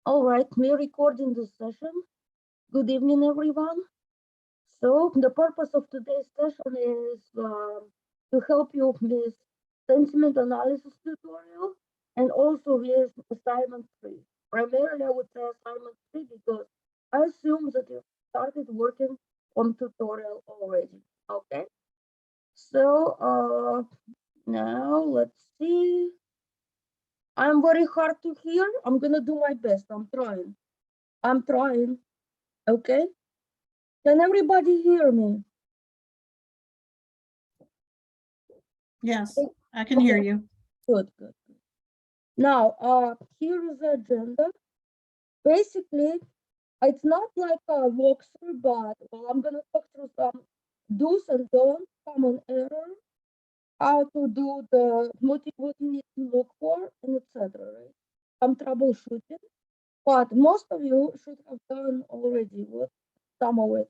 All right, we're recording this session. Good evening, everyone. So the purpose of today's session is to help you with sentiment analysis tutorial and also with assignment 3. Primarily, I would say assignment 3 because I assume that you started working on tutorial already. Okay. So now let's see. I'm very hard to hear. I'm gonna do my best. I'm trying. I'm trying. Okay. Can everybody hear me? Yes, I can hear you. Good, good. Now, here is the agenda. Basically, it's not like a walkthrough, but well, I'm gonna talk through some do's and don'ts, common error, how to do what you need to look for, and etc. Right? Some troubleshooting, but most of you should have done already with some of it,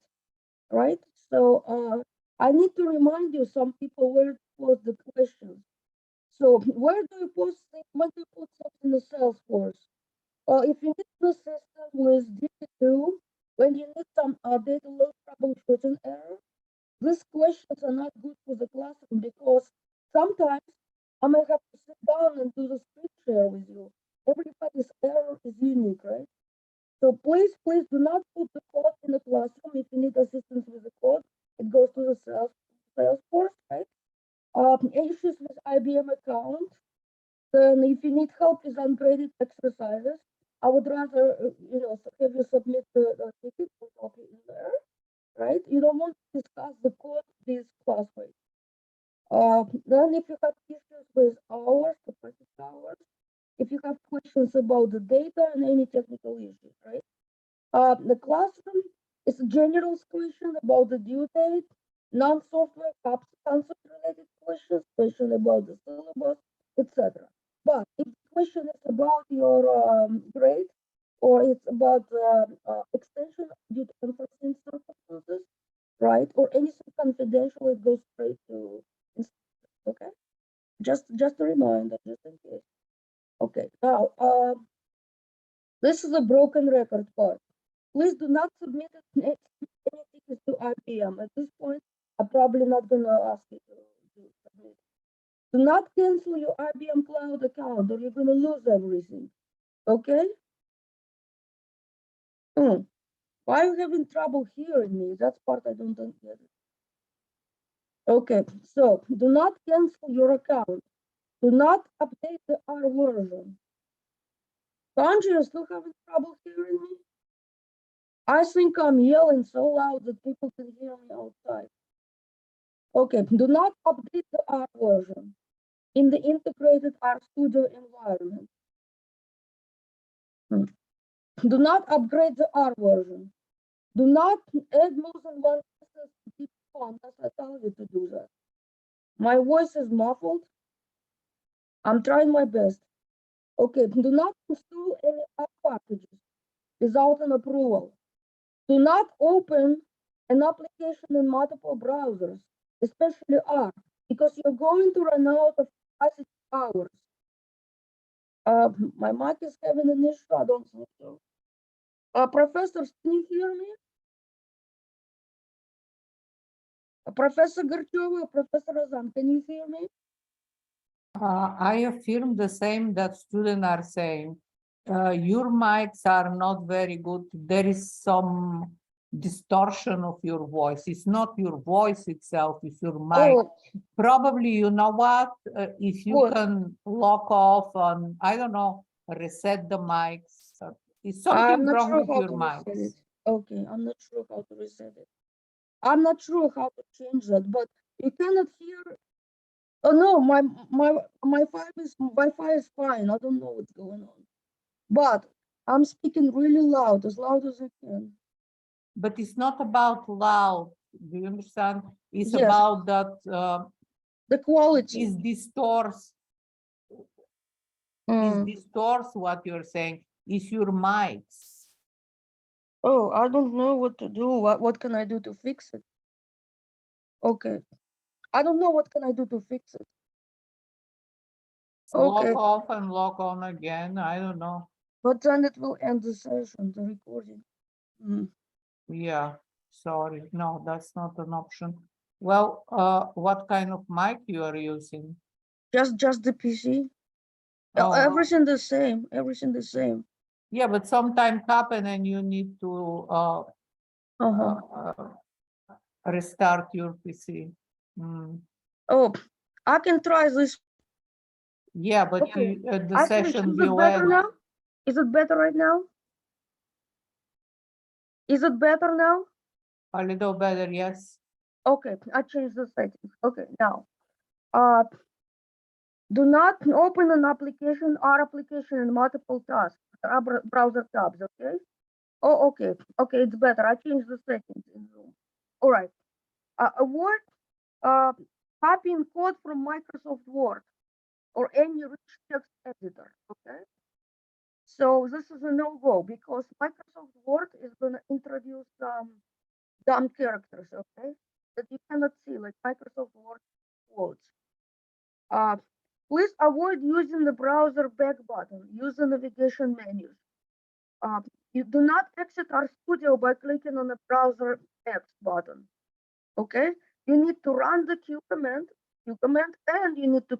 right? So, I need to remind you, some people where to post the questions. So where do you post things? When do you put stuff in the Salesforce? If you need the system with DB2, when you need some data load troubleshooting error, these questions are not good for the classroom because sometimes I may have to sit down and do the screen share with you. Everybody's error is unique, right? So please do not put the code in the classroom. If you need assistance with the code, it goes to the Salesforce, right? Issues with IBM account. Then if you need help with ungraded exercises, I would rather, have you submit the ticket and copy in there, right? You don't want to discuss the code with classmates. Then if you have issues with hours, capacity hours, if you have questions about the data and any technical issues, right? The classroom is a general question about the due date, non-software concept-related questions, question about the syllabus, etc. But if the question is about your grade or it's about extension due to unforeseen circumstances, right, or anything confidential, it goes straight to instructor. Okay, just a reminder, just in case. Okay, now this is a broken record part. Please do not submit any tickets to IBM. At this point, I'm probably not going to ask you to submit. Do not cancel your IBM Cloud account or you're going to lose everything. Okay? Why are you having trouble hearing me? That's part I don't get. Okay, so do not cancel your account. Do not update the R version. Kanji, you still having trouble hearing me? I think I'm yelling so loud that people can hear me outside. Okay, do not update the R version in the integrated RStudio environment. Do not upgrade the R version. Do not add more than one instance to keep on, as I tell you to do that. My voice is muffled. I'm trying my best. Okay, do not install any R packages without an approval. Do not open an application in multiple browsers, especially R, because you're going to run out of capacity hours. My mic is having an issue. I don't think so. Professor, can you hear me? Professor Gorchova, Professor Razan, can you hear me? I affirm the same that students are saying. Your mics are not very good. There is some distortion of your voice. It's not your voice itself, it's your mic. Oh, Probably, you know what? If you what? can lock off and, I don't know, reset the mics. Is I'm something not wrong sure with how your to reset mics? it. Okay, I'm not sure how to reset it. I'm not sure how to change that, but you cannot hear. Oh no, my Wi-Fi is fine. I don't know what's going on, but I'm speaking really loud as I can. But it's not about loud. Do you understand? It's Yes, about that the quality. is distorts what you're saying. Is your mics. Oh, I don't know what to do. What can I do to fix it? Okay, I don't know what can I do to fix it. Log Okay, off and log on again. I don't know. But then it will end the session, the recording. Yeah, sorry. No, that's not an option. Well, what kind of mic you are using? Just the PC. Oh, Everything the same. Everything the same. yeah, but sometimes happen and you need to restart your PC. Oh, I can try this. Yeah, but Okay. the I think, session is it will better end. now? Is it better right now? Is it better now? A little better, yes. Okay, I changed the settings. Okay, now, do not open an application or application in multiple tasks, browser tabs, okay? Oh, okay, okay, it's better. I changed the settings in Zoom. All right. Avoid copying code from Microsoft Word or any rich text editor, okay? So this is a no-go because Microsoft Word is going to introduce dumb characters, okay, that you cannot see, like Microsoft Word quotes. Please avoid using the browser back button. Use the navigation menus. You do not exit RStudio by clicking on the browser X button. Okay, you need to run the Q command, and you need to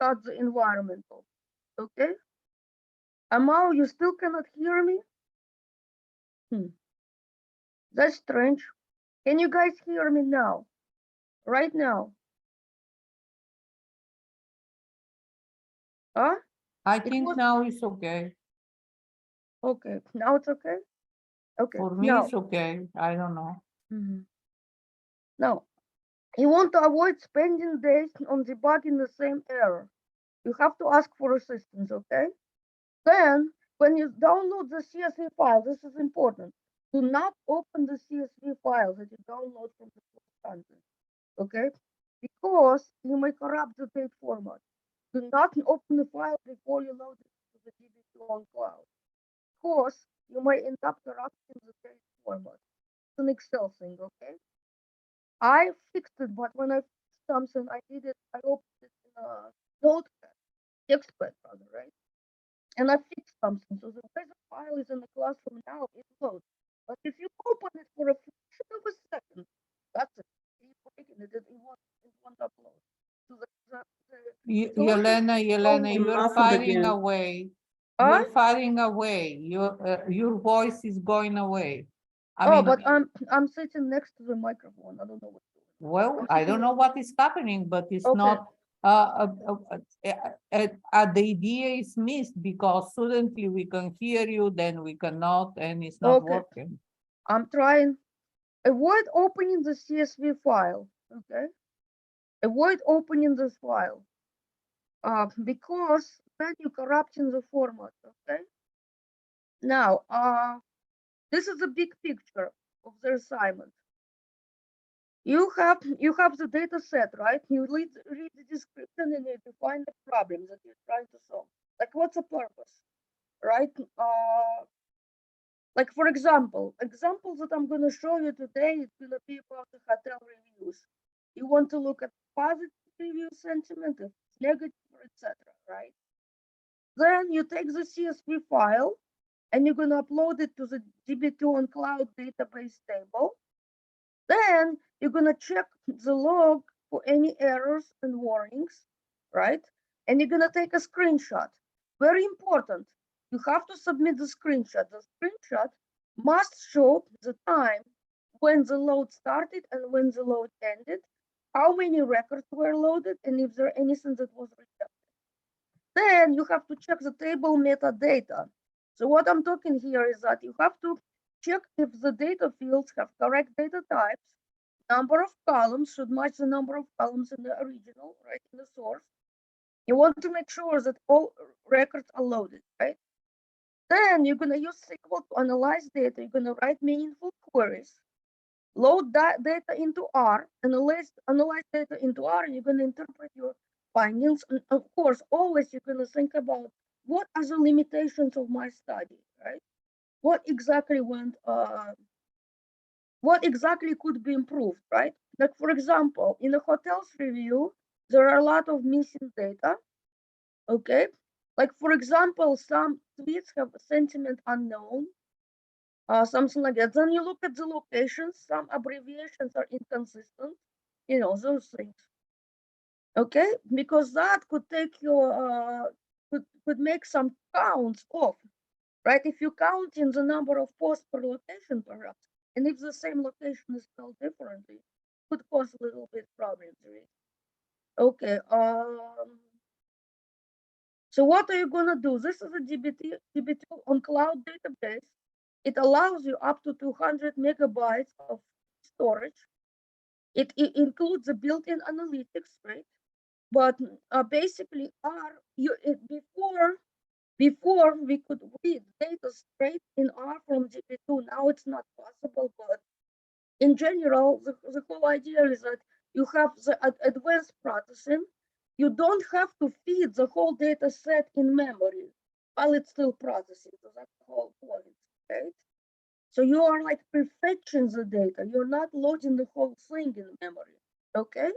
cut the environmental. Okay, Amal, you still cannot hear me? That's strange. Can you guys hear me now? Right now? Huh? I think was now it's okay. okay. Now it's okay. Okay. For me, Now, it's okay. I don't know. now you want to avoid spending days on debugging the same error. You have to ask for assistance. Okay. Then, when you download the CSV file, this is important. Do not open the CSV file that you download from the source content. Okay, because you may corrupt the date format. Do not open the file before you load it to the DB2 on cloud. Of course, you may end up corrupting the date format. It's an Excel thing, okay? I fixed it, but when I fixed something, I opened it in a notepad, textpad rather, right? And I fixed something. So the way the file is in the classroom now, it loads. But if you open it for a fraction of a second, that's it. You're breaking it, it won't upload. So Yelena, You you're muffled fading again. away. Huh? You're fading away. Your voice is going away. I Oh, mean, but I'm sitting next to the microphone. I don't know what's going on. well, I don't know what is happening, but it's Okay. not. The idea is missed because suddenly we can hear you, then we cannot, and it's not Okay. working. I'm trying. Avoid opening the CSV file. Okay. Avoid opening this file. Because then you're corrupting the format. Okay. Now, this is a big picture of the assignment. You have the data set, right? You read the description and you define the problem that you're trying to solve. Like, what's the purpose, right? Like, for examples that I'm going to show you today, it's going to be about the hotel reviews. You want to look at positive review sentiment, negative, etc., right? Then you take the CSV file and you're going to upload it to the DB2 on cloud database table. Then you're going to check the log for any errors and warnings, right? And you're going to take a screenshot. Very important. You have to submit the screenshot. The screenshot must show the time when the load started and when the load ended, how many records were loaded, and if there anything that was rejected. Then you have to check the table metadata. So what I'm talking here is that you have to check if the data fields have correct data types. Number of columns should match the number of columns in the original, right, in the source. You want to make sure that all records are loaded, right? Then you're going to use SQL to analyze data. You're going to write meaningful queries, load that data into R, analyze data into R, and you're going to interpret your findings. And of course, always you're going to think about what are the limitations of my study, right? What exactly could be improved, right? Like, for example, in the hotels review, there are a lot of missing data, okay? Like, for example, some tweets have a sentiment unknown, something like that. Then you look at the locations, some abbreviations are inconsistent, those things. Okay, because that could take your could make some counts off, right? If you count in the number of posts per location, perhaps, and if the same location is spelled differently, could cause a little bit problems, right? Okay. So what are you gonna do? This is a DB2 on cloud database. It allows you up to 200 megabytes of storage. It includes the built-in analytics, right? But basically, before we could read data straight in R from DB2. Now it's not possible, but in general, the whole idea is that you have the advanced processing. You don't have to feed the whole data set in memory while it's still processing. So that's the whole point, right? So you are like prefetching the data. You're not loading the whole thing in memory, okay?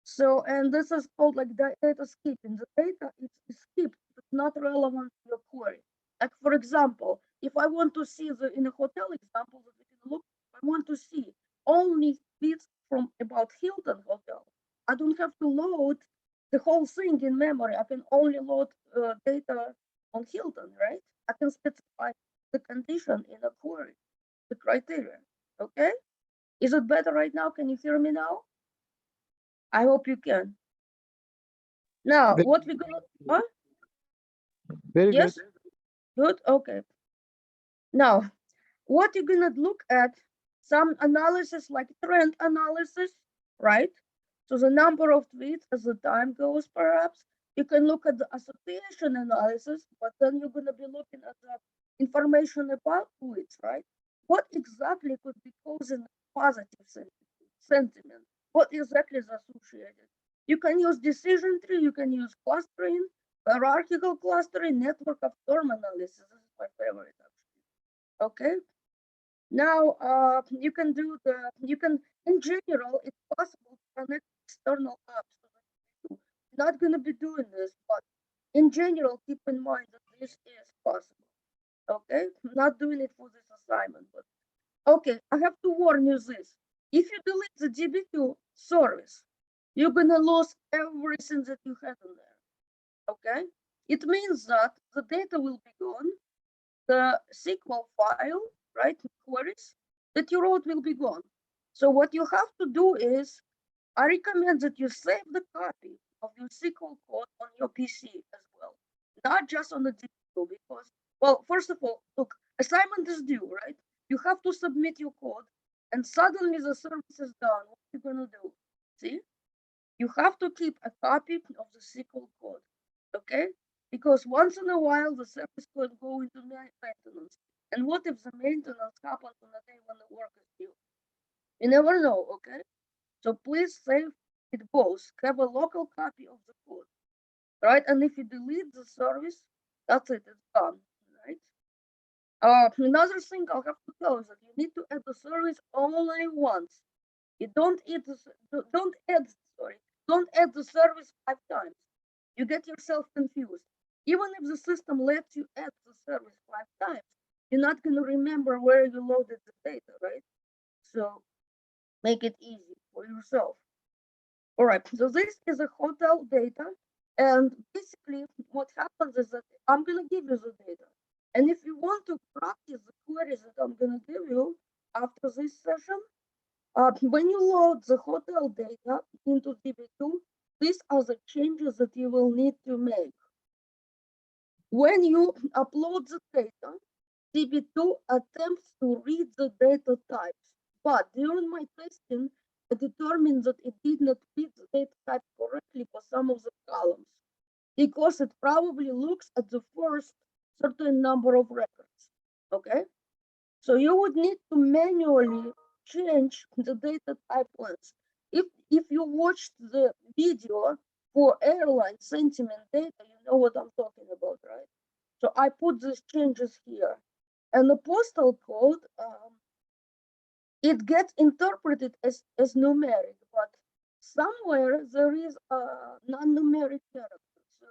So, and this is called like data skipping. The data is skipped, but not relevant to your query. Like, for example, if I want to see in a hotel example that we can look, I want to see only bits from about Hilton Hotel. I don't have to load the whole thing in memory. I can only load data on Hilton, right? I can specify the condition in a query, the criteria. Okay? Is it better right now? Can you hear me now? I hope you can. Now, Very, what we're gonna, huh? very Yes? good. Good, okay. Now, what you're gonna look at, some analysis like trend analysis, right? So the number of tweets as the time goes, perhaps. You can look at the association analysis, but then you're gonna be looking at the information about tweets, right? What exactly could be causing positive sentiment? What exactly is associated? You can use decision tree, you can use clustering, hierarchical clustering, network of storm analysis. This is my favorite, actually. Okay. Now, you can in general, it's possible to connect external apps to the DB2. Not going to be doing this, but in general, keep in mind that this is possible. Okay, I'm not doing it for this assignment, but okay, I have to warn you this. If you delete the DB2 service, you're going to lose everything that you had in there. Okay, it means that the data will be gone, the SQL file, right, queries that you wrote will be gone. So what you have to do is, I recommend that you save the copy of your SQL code on your PC as well, not just on the DB2, because, well, first of all, look, assignment is due, right? You have to submit your code, and suddenly the service is done. What are you gonna do? See? You have to keep a copy of the SQL code, okay? Because once in a while, the service could go into maintenance. And what if the maintenance happens on the day when the work is due? You never know, okay? So please save it both. Have a local copy of the code, right? And if you delete the service, that's it, it's gone, right? Another thing I'll have to tell is that you need to add the service only once. You don't add don't add the service 5 times. You get yourself confused. Even if the system lets you add the service 5 times, you're not going to remember where you loaded the data, right? So make it easy for yourself. All right, so this is a hotel data. And basically what happens is that I'm going to give you the data. And if you want to practice the queries that I'm going to give you after this session, when you load the hotel data into DB2, these are the changes that you will need to make. When you upload the data, DB2 attempts to read the data types, but during my testing, I determined that it did not read the data type correctly for some of the columns, because it probably looks at the first certain number of records, okay? So you would need to manually change the data type length. If you watched the video for airline sentiment data, you know what I'm talking about, right? So I put these changes here. And the postal code, it gets interpreted as numeric, but somewhere there is a non-numeric character. So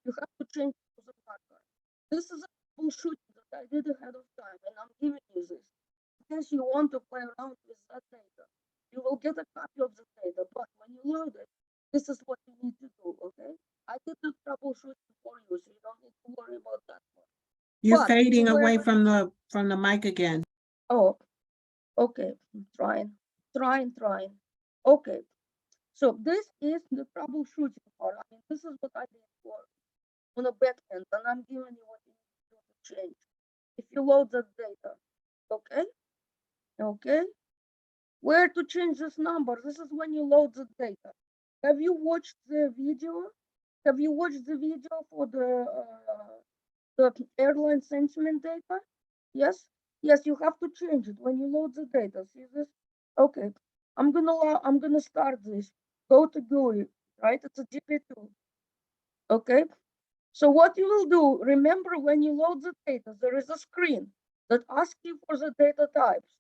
you have to change to the marker. This is a troubleshooting that I did ahead of time, and I'm giving you this. In case you want to play around with that data, you will get a copy of the data, but when you load it, this is what you need to do, okay? I did the troubleshooting for you, so you don't need to worry about that one. You're But if you fading away were- from the mic again. Oh, okay, I'm trying. Okay, so this is the troubleshooting part. I mean, this is what I did for on a back end, and I'm giving you what you need to do to change. If you load the data, okay? Okay. Where to change this number? This is when you load the data. Have you watched the video? Have you watched the video for the airline sentiment data? Yes? Yes, you have to change it when you load the data. See this? Okay. I'm gonna start this. Go to GUI, right? It's a DB2. Okay. So what you will do, remember when you load the data, there is a screen that asks you for the data types.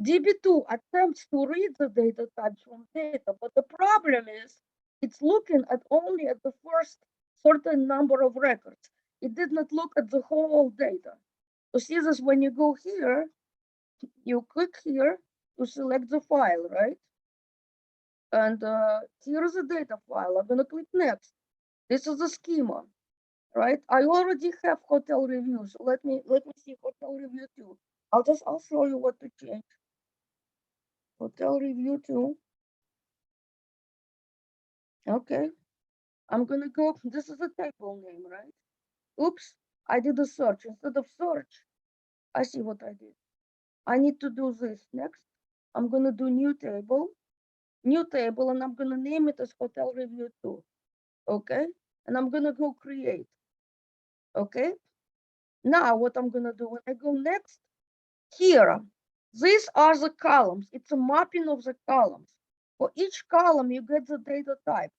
DB2 attempts to read the data types from data, but the problem is it's looking at only at the first certain number of records. It did not look at the whole data. So see this, when you go here, you click here to select the file, right? And here's the data file. I'm gonna click next. This is the schema, right? I already have hotel reviews. So let me see hotel review 2. I'll show you what to change. Hotel review 2. Okay. I'm gonna go, this is a table name, right? Oops, I did a search. Instead of search, I see what I did. I need to do this next. I'm gonna do new table, and I'm gonna name it as hotel review 2. Okay. And I'm gonna go create. Okay. Now what I'm gonna do when I go next, here, these are the columns. It's a mapping of the columns. For each column, you get the data type.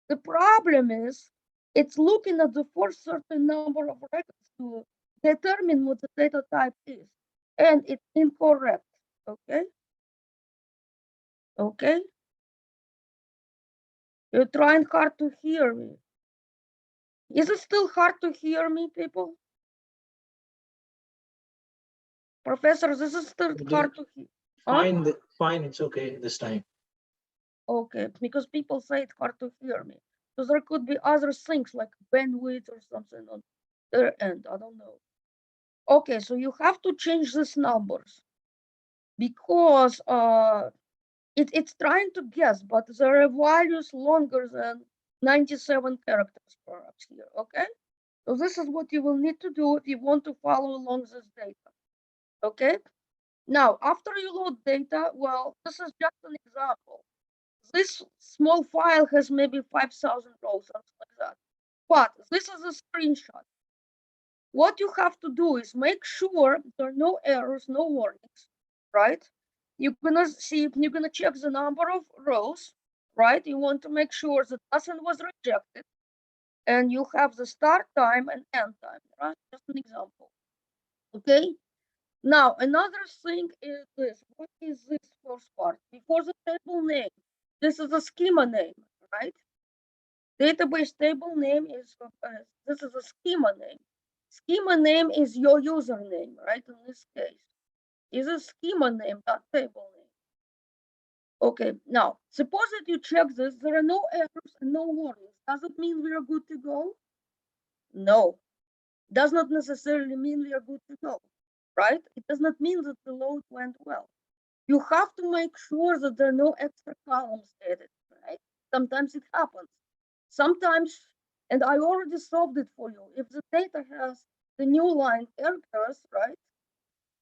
The problem is it's looking at the first certain number of records to determine what the data type is, and it's incorrect. Okay. Okay. You're trying hard to hear me. Is it still hard to hear me, people? Professor, this is still hard to hear. Fine, fine, it's okay this time. Okay, because people say it's hard to hear me. So there could be other things like bandwidth or something on their end. I don't know. Okay, so you have to change these numbers because it's trying to guess, but there are values longer than 97 characters perhaps here. Okay, so this is what you will need to do if you want to follow along this data. Okay, now after you load data, well, this is just an example. This small file has maybe 5,000 rows, something like that. But this is a screenshot. What you have to do is make sure there are no errors, no warnings, right? You're gonna check the number of rows, right? You want to make sure that nothing was rejected, and you have the start time and end time, right? Just an example. Okay. Now another thing is this. What is this first part? Before the table name, this is a schema name, right? Database table name is this is a schema name. Schema name is your username, right? In this case, is a schema name, not table name. Okay, now suppose that you check this, there are no errors and no warnings. Does it mean we are good to go? No, does not necessarily mean we are good to go, right? It does not mean that the load went well. You have to make sure that there are no extra columns added, right? Sometimes it happens. Sometimes, and I already solved it for you. If the data has the new line errors, right,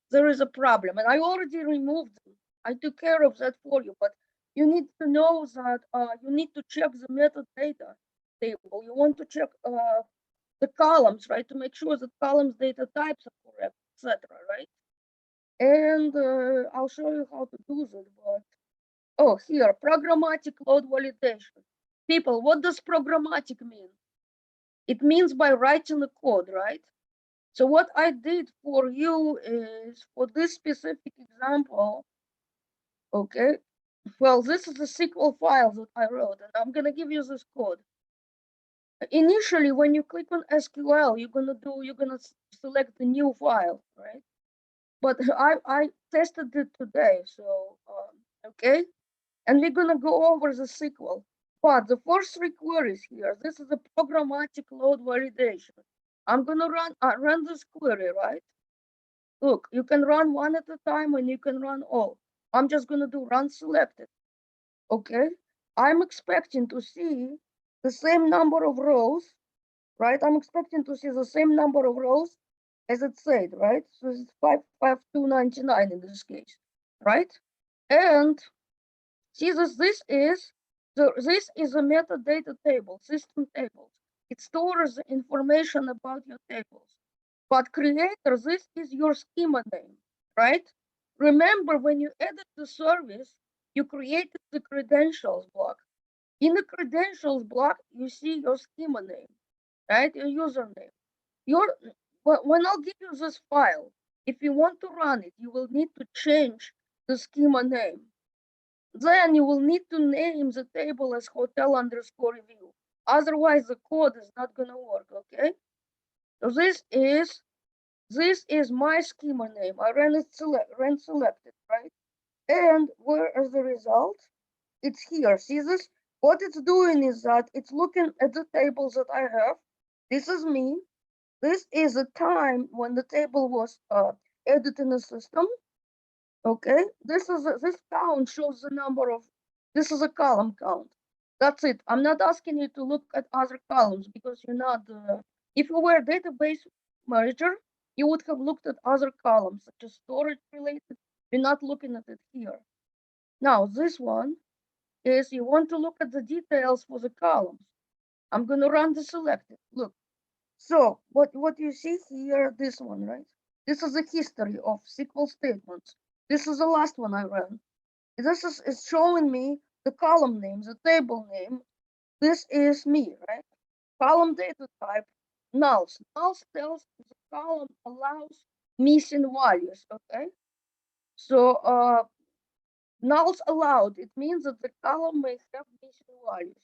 there is a problem. And I already removed them. I took care of that for you, but you need to know that you need to check the metadata table. You want to check the columns, right, to make sure that columns data types are correct, etc., right? And I'll show you how to do that, but oh, here, programmatic load validation. People, what does programmatic mean? It means by writing the code, right? So what I did for you is, for this specific example, okay, well, this is a SQL file that I wrote, and I'm gonna give you this code. initially when you click on SQL, you're gonna select the new file, right? But I tested it today, so okay. And we're gonna go over the SQL. But the first 3 queries here, this is a programmatic load validation. I'm gonna run this query, right? Look, you can run one at a time and you can run all. I'm just gonna do run selected. Okay, I'm expecting to see the same number of rows, right? I'm expecting to see the same number of rows as it said, right? So it's 55299 in this case, right? And see this is a metadata table, system tables. It stores information about your tables. But creator, this is your schema name, right? Remember, when you edit the service, you created the credentials block. In the credentials block, you see your schema name, right? Your username. When I'll give you this file, if you want to run it, you will need to change the schema name. Then you will need to name the table as hotel_review. Otherwise, the code is not gonna work, okay? So this is my schema name. I ran selected, right? And where is the result? It's here. See this? What it's doing is that it's looking at the tables that I have. This is me. This is the time when the table was added in the system. Okay, this count shows the number of, this is a column count. That's it. I'm not asking you to look at other columns because you're not, if you were a database manager, you would have looked at other columns such as storage related. You're not looking at it here. Now, this one is you want to look at the details for the columns. I'm going to run the selected. Look. So what you see here, this one, right? This is a history of SQL statements. This is the last one I ran. This is showing me the column names, the table name. This is me, right? Column data type, nulls. Nulls tells the column allows missing values, okay? So nulls allowed, it means that the column may have missing values.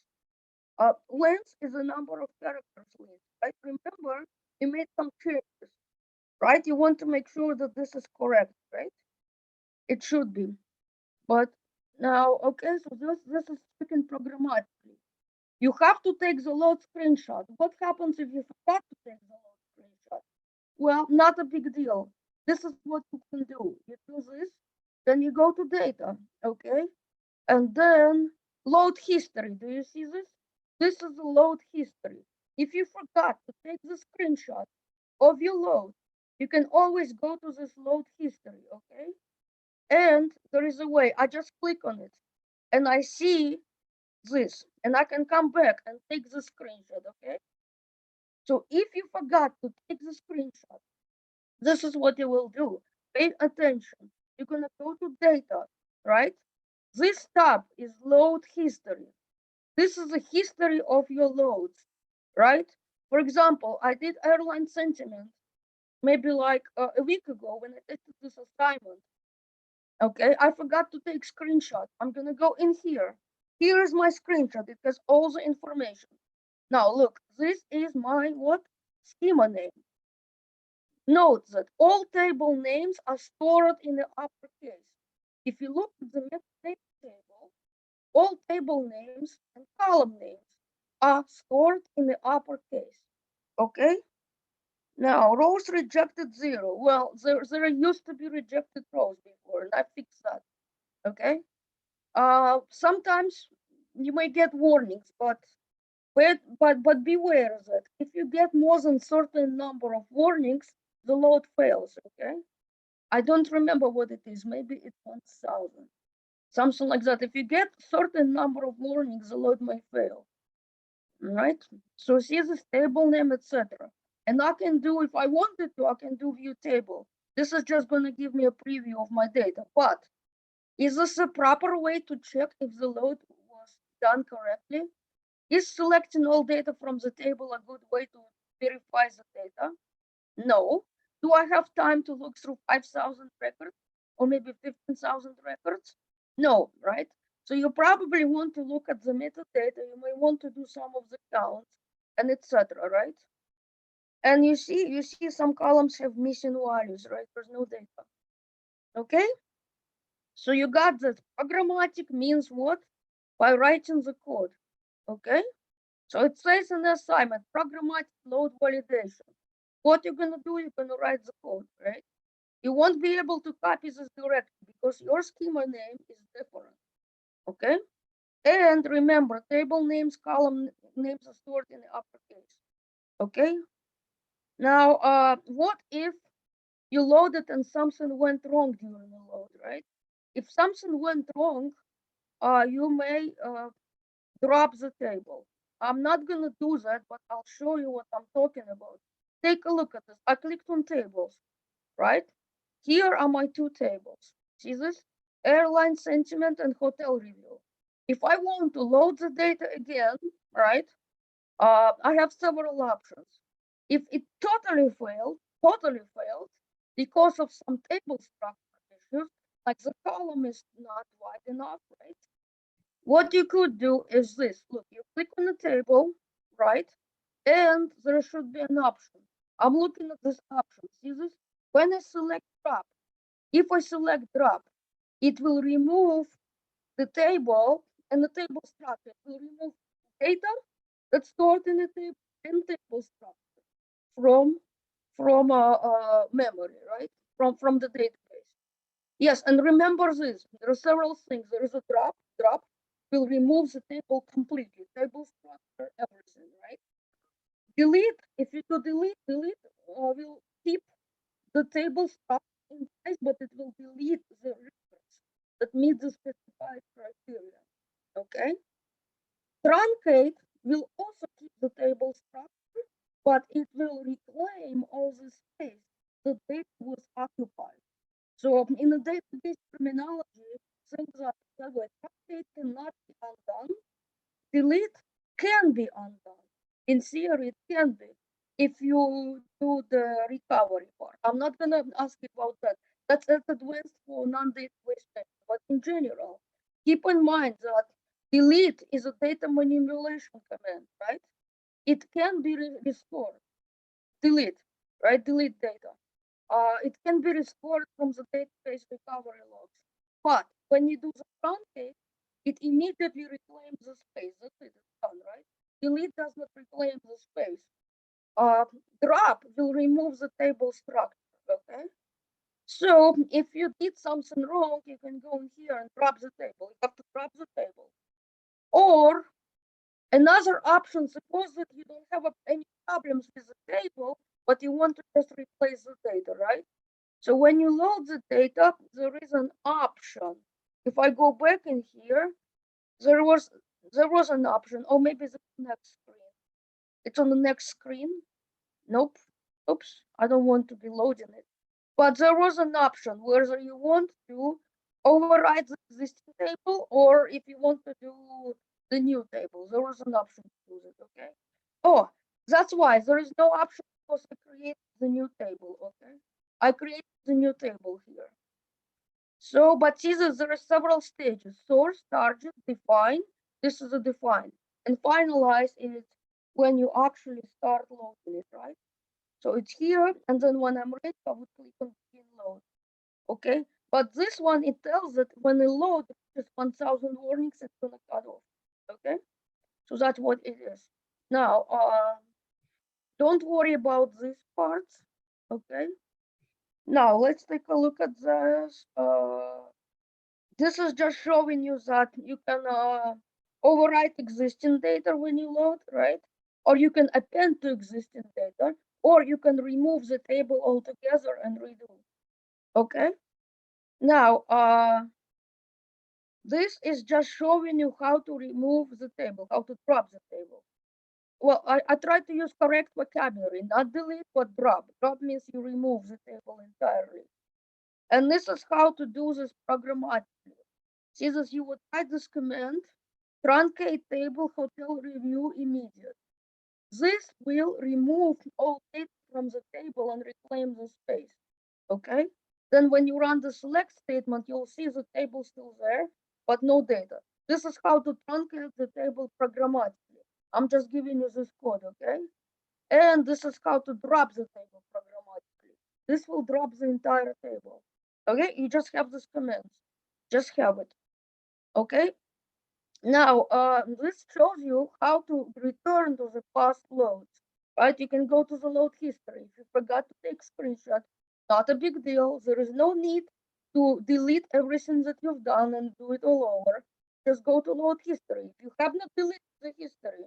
Length is the number of characters length, right? Remember, you made some changes, right? You want to make sure that this is correct, right? It should be. But now, okay, so this is speaking programmatically. You have to take the load screenshot. What happens if you forgot to take the load screenshot? Well, not a big deal. This is what you can do. You do this, then you go to data, okay? And then load history. Do you see this? This is the load history. If you forgot to take the screenshot of your load, you can always go to this load history, okay? And there is a way, I just click on it and I see this and I can come back and take the screenshot, okay? So if you forgot to take the screenshot, this is what you will do. Pay attention. You're gonna go to data, right? This tab is load history. This is the history of your loads, right? For example, I did airline sentiment maybe like a week ago when I did this assignment. Okay, I forgot to take screenshot. I'm gonna go in here. Here is my screenshot. It has all the information. Now look, this is my what? Schema name. Note that all table names are stored in the uppercase. If you look at the metadata table, all table names and column names are stored in the uppercase. Okay? Now, rows rejected 0. Well, there used to be rejected rows before, and I fixed that. Okay? Sometimes you may get warnings, but beware that if you get more than certain number of warnings, the load fails. Okay? I don't remember what it is. Maybe it's 1,000, something like that. If you get certain number of warnings, the load may fail. Right? So see this table name, etc. And I can do, if I wanted to, I can do view table. This is just going to give me a preview of my data. But is this a proper way to check if the load was done correctly? Is selecting all data from the table a good way to verify the data? No. Do I have time to look through 5,000 records or maybe 15,000 records? No, right? So you probably want to look at the metadata. You may want to do some of the counts, and etc., right? And you see some columns have missing values, right? There's no data. Okay? So you got that. Programmatic means what? By writing the code. Okay? So it says in the assignment, programmatic load validation. What you're gonna do, you're gonna write the code, right? You won't be able to copy this directly because your schema name is different. Okay? And remember, table names, column names are stored in the uppercase. Okay? Now, what if you loaded and something went wrong during the load, right? If something went wrong, you may drop the table. I'm not gonna do that, but I'll show you what I'm talking about. Take a look at this. I clicked on tables, right? Here are my two tables. See this? Airline sentiment and hotel review. If I want to load the data again, right? I have several options. If it totally failed, because of some table structure issues, like the column is not wide enough, right? What you could do is this. Look, you click on the table, right? And there should be an option. I'm looking at this option. See this? When I select drop, if I select drop, it will remove the table and the table structure. It will remove data that's stored in the table and table structure from memory, right? From the database. Yes, and remember this. There are several things. There is a drop. Drop will remove the table completely. Table structure, everything, right? Delete. If you do delete will keep the table structure in place, but it will delete the records that meet the specified criteria. Okay. Truncate will also keep the table structure, but it will reclaim all the space the data was occupied. So in the database terminology, things like truncate cannot be undone. Delete can be undone. In theory, it can be if you do the recovery part. I'm not gonna ask you about that. That's advanced for non-database data. But in general, keep in mind that delete is a data manipulation command, right? It can be restored. Delete, right? Delete data. It can be restored from the database recovery logs. But when you do the truncate, it immediately reclaims the space. That's it, it's done, right? Delete does not reclaim the space. Drop will remove the table structure, okay? So if you did something wrong, you can go in here and drop the table. You have to drop the table. Or another option, suppose that you don't have any problems with the table, but you want to just replace the data, right? So when you load the data, there is an option. If I go back in here, there was an option, or maybe the next screen. It's on the next screen. Nope. Oops, I don't want to be loading it. But there was an option whether you want to override the existing table or if you want to do the new table. There was an option to do it, okay? Oh, that's why there is no option because I created the new table, okay? I created the new table here. So, but see that there are several stages: source, target, define. This is a define, and finalize is when you actually start loading it, right? So it's here, and then when I'm ready, I would click on begin load. Okay, but this one it tells that when the load reaches 1,000 warnings, it's gonna cut off. Okay, so that's what it is. Now, don't worry about this part. Okay. Now let's take a look at this. This is just showing you that you can overwrite existing data when you load, right? Or you can append to existing data, or you can remove the table altogether and redo. Okay. Now, this is just showing you how to remove the table, how to drop the table. Well, I try to use correct vocabulary, not delete, but drop. Drop means you remove the table entirely. And this is how to do this programmatically. See this, you would write this command, truncate table hotel review immediate. This will remove all data from the table and reclaim the space, okay? Then when you run the select statement, you'll see the table still there, but no data. This is how to truncate the table programmatically. I'm just giving you this code, okay? And this is how to drop the table programmatically. This will drop the entire table. Okay, you just have this command. Just have it. Okay. Now, this shows you how to return to the past loads. Right? You can go to the load history. If you forgot to take screenshot, not a big deal. There is no need to delete everything that you've done and do it all over. Just go to load history. If you have not deleted the history,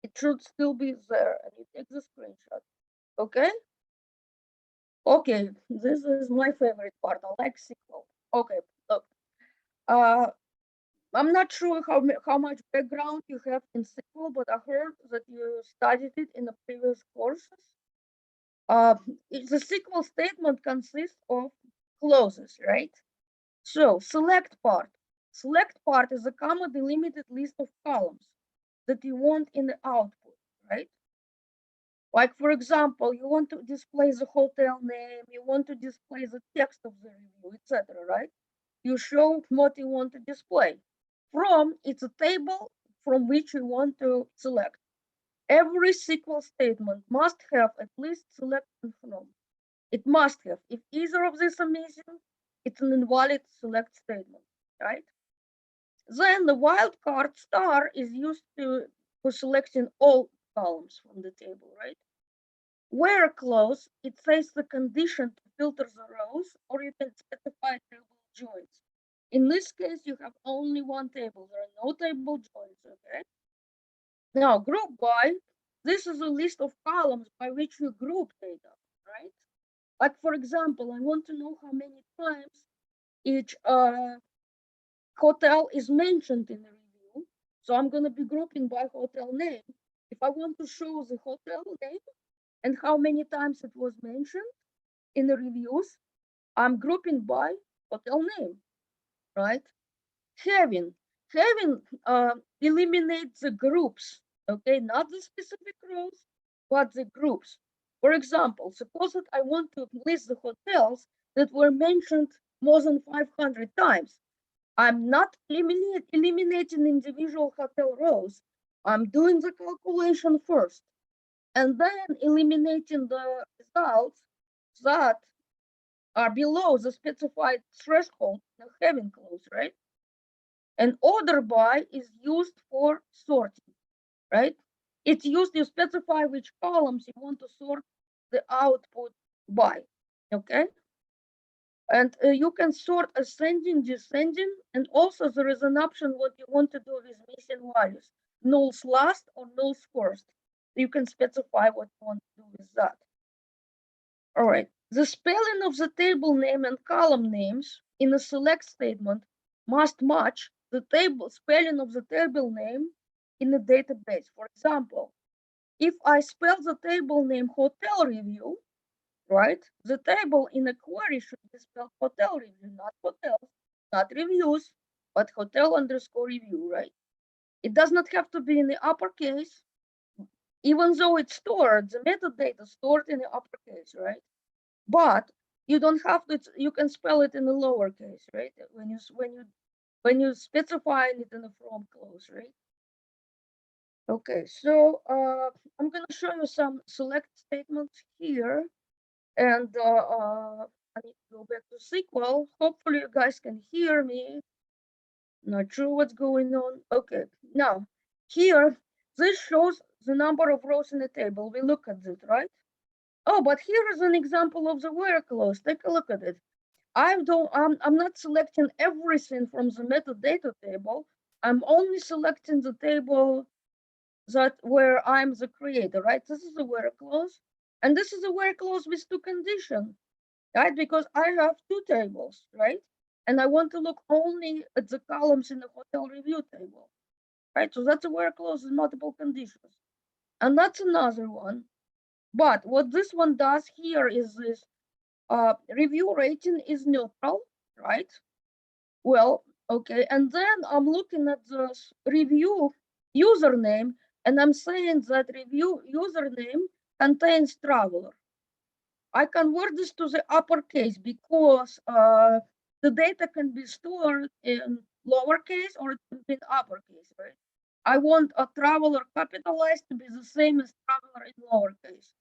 it should still be there, and you take the screenshot. Okay? Okay, this is my favorite part. I like SQL. Okay, look. I'm not sure how much background you have in SQL, but I heard that you studied it in the previous courses. The SQL statement consists of clauses, right? So select part. Select part is a comma delimited list of columns that you want in the output, right? Like, for example, you want to display the hotel name, you want to display the text of the review, etc., right? You show what you want to display. From, it's a table from which you want to select. Every SQL statement must have at least selection from. It must have. If either of these are missing, it's an invalid select statement, right? Then the wildcard star is used for selecting all columns from the table, right? Where clause, it says the condition to filter the rows, or you can specify table joins. In this case, you have only one table. There are no table joins, okay? Now, group by, this is a list of columns by which you group data, right? Like, for example, I want to know how many times each hotel is mentioned in the review. So I'm going to be grouping by hotel name. If I want to show the hotel name and how many times it was mentioned in the reviews, I'm grouping by hotel name, right? Having eliminates the groups, okay, not the specific rows, but the groups. For example, suppose that I want to list the hotels that were mentioned more than 500 times. I'm not eliminating individual hotel rows. I'm doing the calculation first and then eliminating the results that are below the specified threshold in the having clause, right? And order by is used for sorting, right? It's used to specify which columns you want to sort the output by, okay? And you can sort ascending, descending, and also there is an option what you want to do with missing values, nulls last or nulls first. You can specify what you want to do with that. All right, the spelling of the table name and column names in a select statement must match the table spelling of the table name in the database. For example, if I spell the table name hotel review, right, the table in a query should be spelled hotel review, not hotels, not reviews, but hotel underscore review, right? It does not have to be in the uppercase, even though it's stored, the metadata stored in the uppercase, right? But you don't have to, you can spell it in the lowercase, right? When you specify it in the from clause, right? Okay, so I'm gonna show you some select statements here, and I need to go back to SQL. Hopefully you guys can hear me. Not sure what's going on. Okay, now here, this shows the number of rows in the table. We look at it, right? Oh, but here is an example of the where clause. Take a look at it. I'm not selecting everything from the metadata table. I'm only selecting the table that where I'm the creator, right? This is a where clause, and this is a where clause with two conditions, right? Because I have two tables, right? And I want to look only at the columns in the hotel review table, right? So that's a where clause with multiple conditions, and that's another one. But what this one does here is this: review rating is neutral, right? Well, okay, and then I'm looking at the review username, and I'm saying that review username contains traveler. I convert this to the uppercase because the data can be stored in lowercase or it can be in uppercase, right? I want a traveler capitalized to be the same as traveler in lowercase.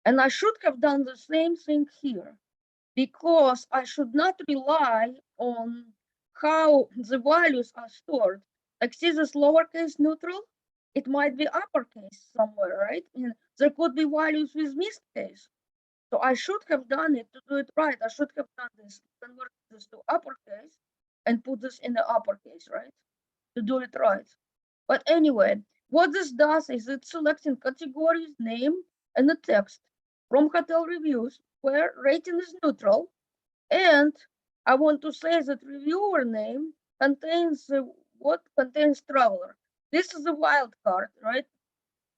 And I should have done the same thing here, because I should not rely on how the values are stored. Like, see this lowercase neutral? It might be uppercase somewhere, right? And there could be values with missed case. So I should have done it to do it right. I should have done this, convert this to uppercase and put this in the uppercase, right? To do it right. But anyway, what this does is it's selecting categories, name, and the text from hotel reviews where rating is neutral. And I want to say that reviewer name contains what contains traveler. This is a wildcard, right?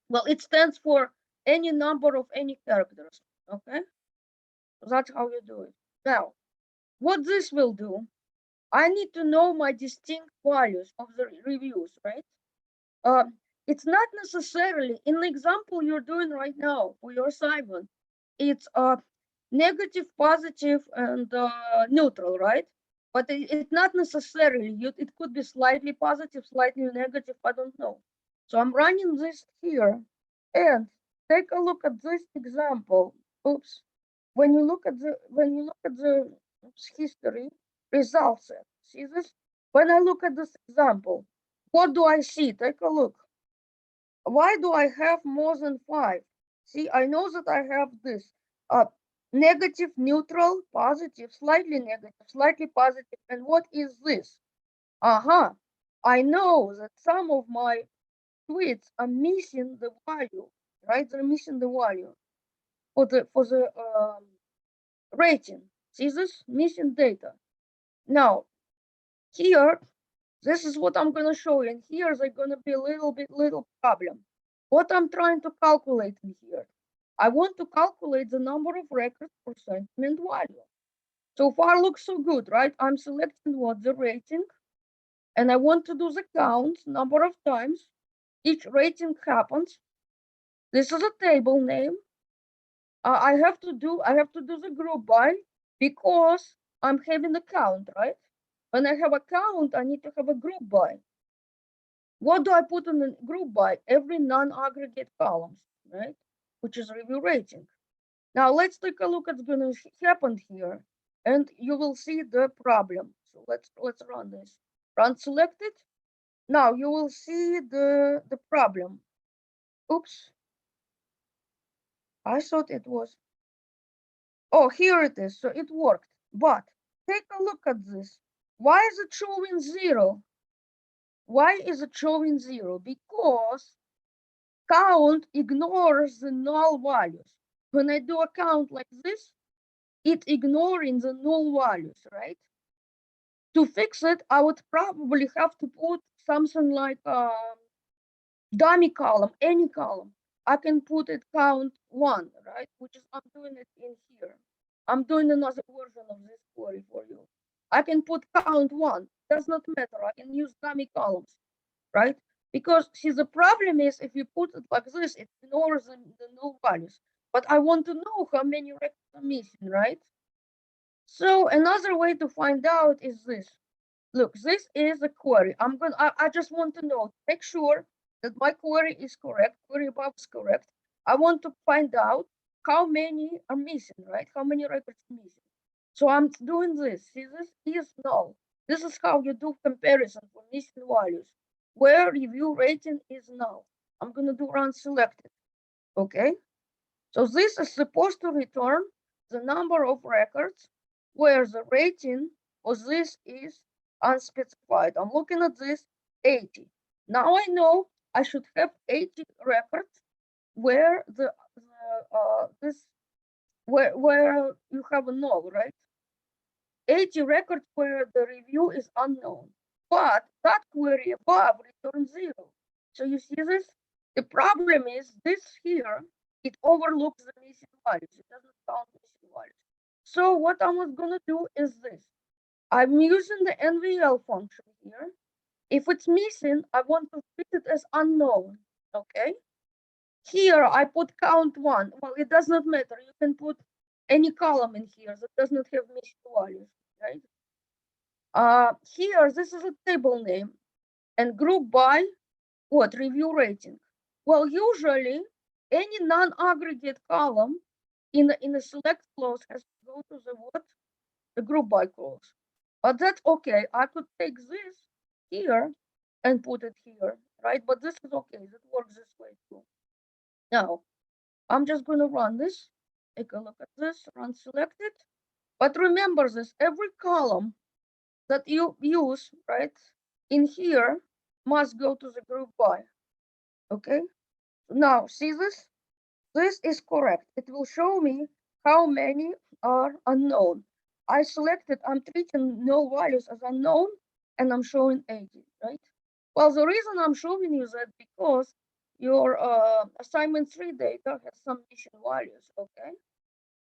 Well, it stands for any number of any characters, okay? That's how you do it. Now, what this will do, I need to know my distinct values of the reviews, right? It's not necessarily, in the example you're doing right now for your assignment, it's negative, positive, and neutral, right? But it's not necessarily, it could be slightly positive, slightly negative, I don't know. So I'm running this here, and take a look at this example. Oops. When you look at the history results, see this? When I look at this example, what do I see? Take a look. Why do I have more than 5? See, I know that I have this negative, neutral, positive, slightly negative, slightly positive. And what is this? I know that some of my tweets are missing the value, right? They're missing the value for the rating. See this? Missing data. Now, here, this is what I'm going to show you. And here's going to be a little problem. What I'm trying to calculate in here, I want to calculate the number of records for sentiment value. So far looks so good, right? I'm selecting what the rating, and I want to do the count, number of times each rating happens. This is a table name. I have to do the group by, because I'm having a count, right? When I have a count, I need to have a group by. What do I put in the group by? Every non-aggregate columns, right? Which is review rating. Now let's take a look at what's going to happen here, and you will see the problem. So let's run this. Run selected. Now you will see the problem. Oops. I thought it was. Oh, here it is. So it worked. But take a look at this. Why is it showing 0? Why is it showing 0? Because count ignores the null values. When I do a count like this, it ignoring the null values, right? To fix it, I would probably have to put something like dummy column, any column. I can put it count 1, right? Which is, I'm doing it in here. I'm doing another version of this query for you. I can put count 1, does not matter. I can use dummy columns, right? Because see, the problem is if you put it like this, it ignores the null values. But I want to know how many records are missing, right? So another way to find out is this. Look, this is a query. I just want to know, make sure that my query is correct, query above is correct. I want to find out how many are missing, right? How many records are missing. So I'm doing this. See, this is null. This is how you do comparison for missing values, where review rating is null. I'm going to do run selected. Okay. So this is supposed to return the number of records where the rating for this is unspecified. I'm looking at this 80. Now I know I should have 80 records where where you have a null, right? 80 records where the review is unknown. But that query above returns 0. So you see this? The problem is this here, it overlooks the missing values. It doesn't count missing values. So what I'm gonna do is this. I'm using the NVL function here. If it's missing, I want to treat it as unknown, okay? Here I put count 1. Well, it does not matter. You can put any column in here that does not have missing values, right? Here, this is a table name, and group by What? Review rating. Well, usually any non-aggregate column in the select clause has to go to the what? The group by clause. But that's okay. I could take this here and put it here, right? But this is okay. That works this way too. Now, I'm just going to run this. Take a look at this. Run selected. But remember this, every column that you use, right, in here must go to the group by. Okay? Now, see this? This is correct. It will show me how many are unknown. I selected, I'm treating null values as unknown, and I'm showing 80, right? Well, the reason I'm showing you that because your assignment 3 data has some missing values, okay?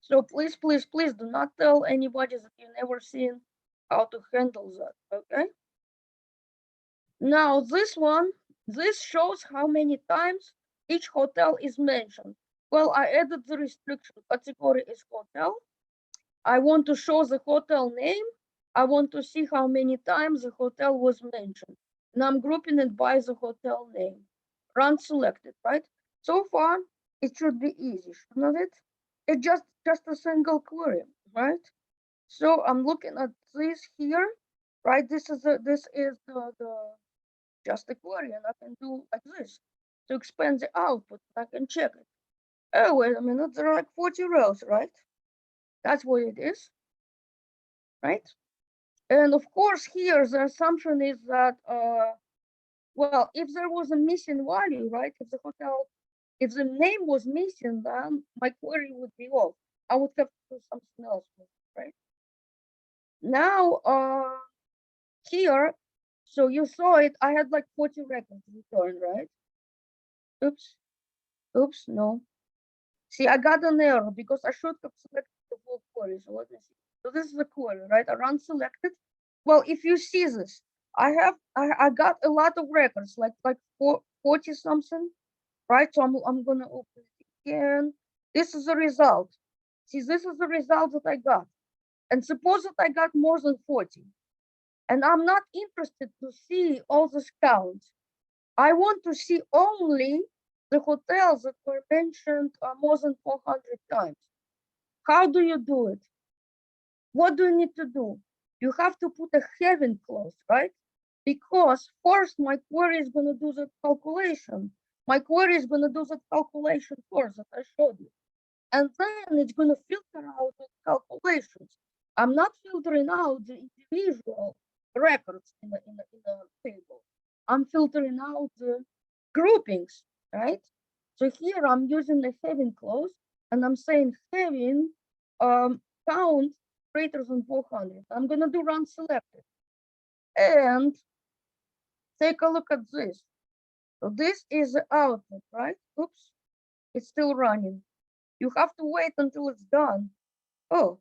So please, please, please do not tell anybody that you've never seen how to handle that, okay? Now this one, this shows how many times each hotel is mentioned. Well, I added the restriction, category is hotel. I want to show the hotel name. I want to see how many times the hotel was mentioned. And I'm grouping it by the hotel name. Run selected, right? So far, it should be easy, shouldn't it? It's just a single query, right? So I'm looking at this here, right? This is the just a query, and I can do like this to expand the output. I can check it. Oh, wait a minute, there are like 40 rows, right? That's what it is, right? And of course, here the assumption is that, well, if there was a missing value, right? If the hotel, if the name was missing, then my query would be off. I would have to do something else with it, right? Now, here, so you saw it, I had like 40 records returned, right? Oops, no. See, I got an error because I should have selected the full query. So let me see. So this is the query, right? I run selected. Well, if you see this, I got a lot of records, like 40 something, right? So I'm gonna open it again. This is the result. See, this is the result that I got. And suppose that I got more than 40. And I'm not interested to see all these counts. I want to see only the hotels that were mentioned more than 400 times. How do you do it? What do you need to do? You have to put a having clause, right? Because first my query is going to do the calculation. My query is going to do the calculation first that I showed you. And then it's going to filter out the calculations. I'm not filtering out the individual records in the table. I'm filtering out the groupings, right? So here I'm using the having clause, and I'm saying having count greater than 400. I'm gonna do run selected, and take a look at this. So this is the output, right? Oops, it's still running. You have to wait until it's done. Oh,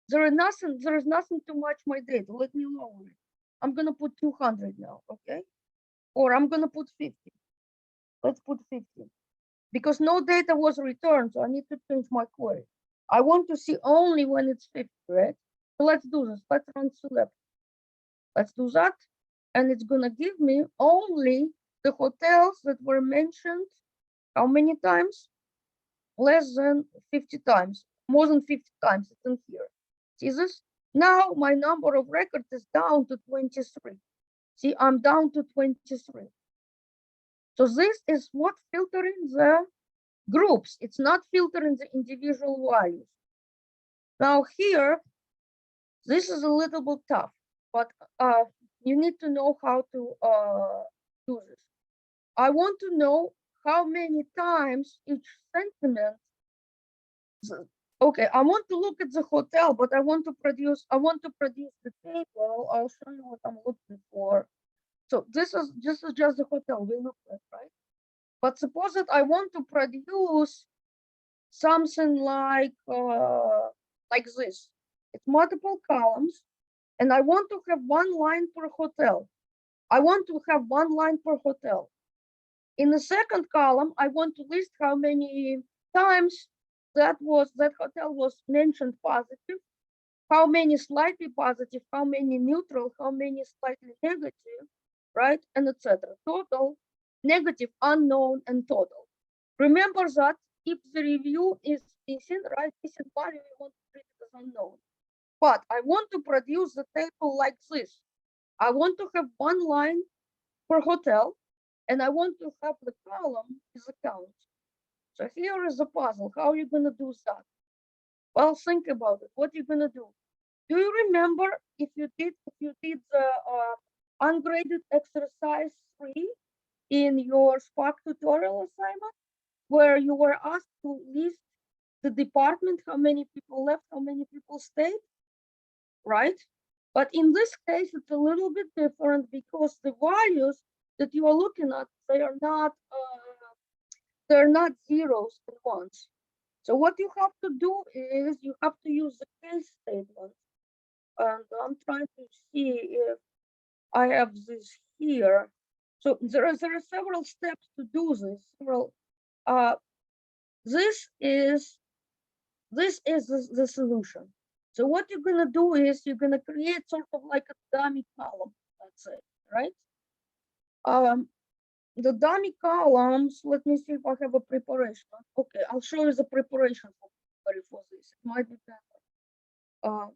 there is nothing to match my data. Let me lower it. I'm gonna put 200 now, okay? Or I'm gonna put 50. Let's put 50. Because no data was returned, so I need to change my query. I want to see only when it's 50, right? So let's do this. Let's run select. Let's do that. And it's gonna give me only the hotels that were mentioned how many times? Less than 50 times. More than 50 times. It's in here. See this? Now my number of records is down to 23. See, I'm down to 23. So this is what filtering the groups. It's not filtering the individual values. Now here, this is a little bit tough, but you need to know how to do this. I want to know how many times each sentiment. Okay, I want to look at the hotel, but I want to produce the table. I'll show you what I'm looking for. So this is just the hotel we looked at, right? But suppose that I want to produce something like this. It's multiple columns, and I want to have one line per hotel. I want to have one line per hotel. In the second column, I want to list how many times that hotel was mentioned positive, how many slightly positive, how many neutral, how many slightly negative, right, and etc. Total negative, unknown, and total. Remember that if the review is decent, right, decent value, we want to treat it as unknown. But I want to produce the table like this. I want to have one line per hotel, and I want to have the column is a count. So here is the puzzle. How are you going to do that? Well, think about it. What are you going to do? Do you remember if you did the ungraded exercise 3 in your Spark tutorial assignment, where you were asked to list the department, how many people left, how many people stayed, right? But in this case, it's a little bit different because the values that you are looking at, they're not zeros and ones. So what you have to do is you have to use the case statement. And I'm trying to see if I have this here. So there are several steps to do this. This is the solution. So what you're gonna do is you're gonna create sort of like a dummy column, let's say, right? The dummy columns, let me see if I have a preparation. Okay, I'll show you the preparation for this. It might be better.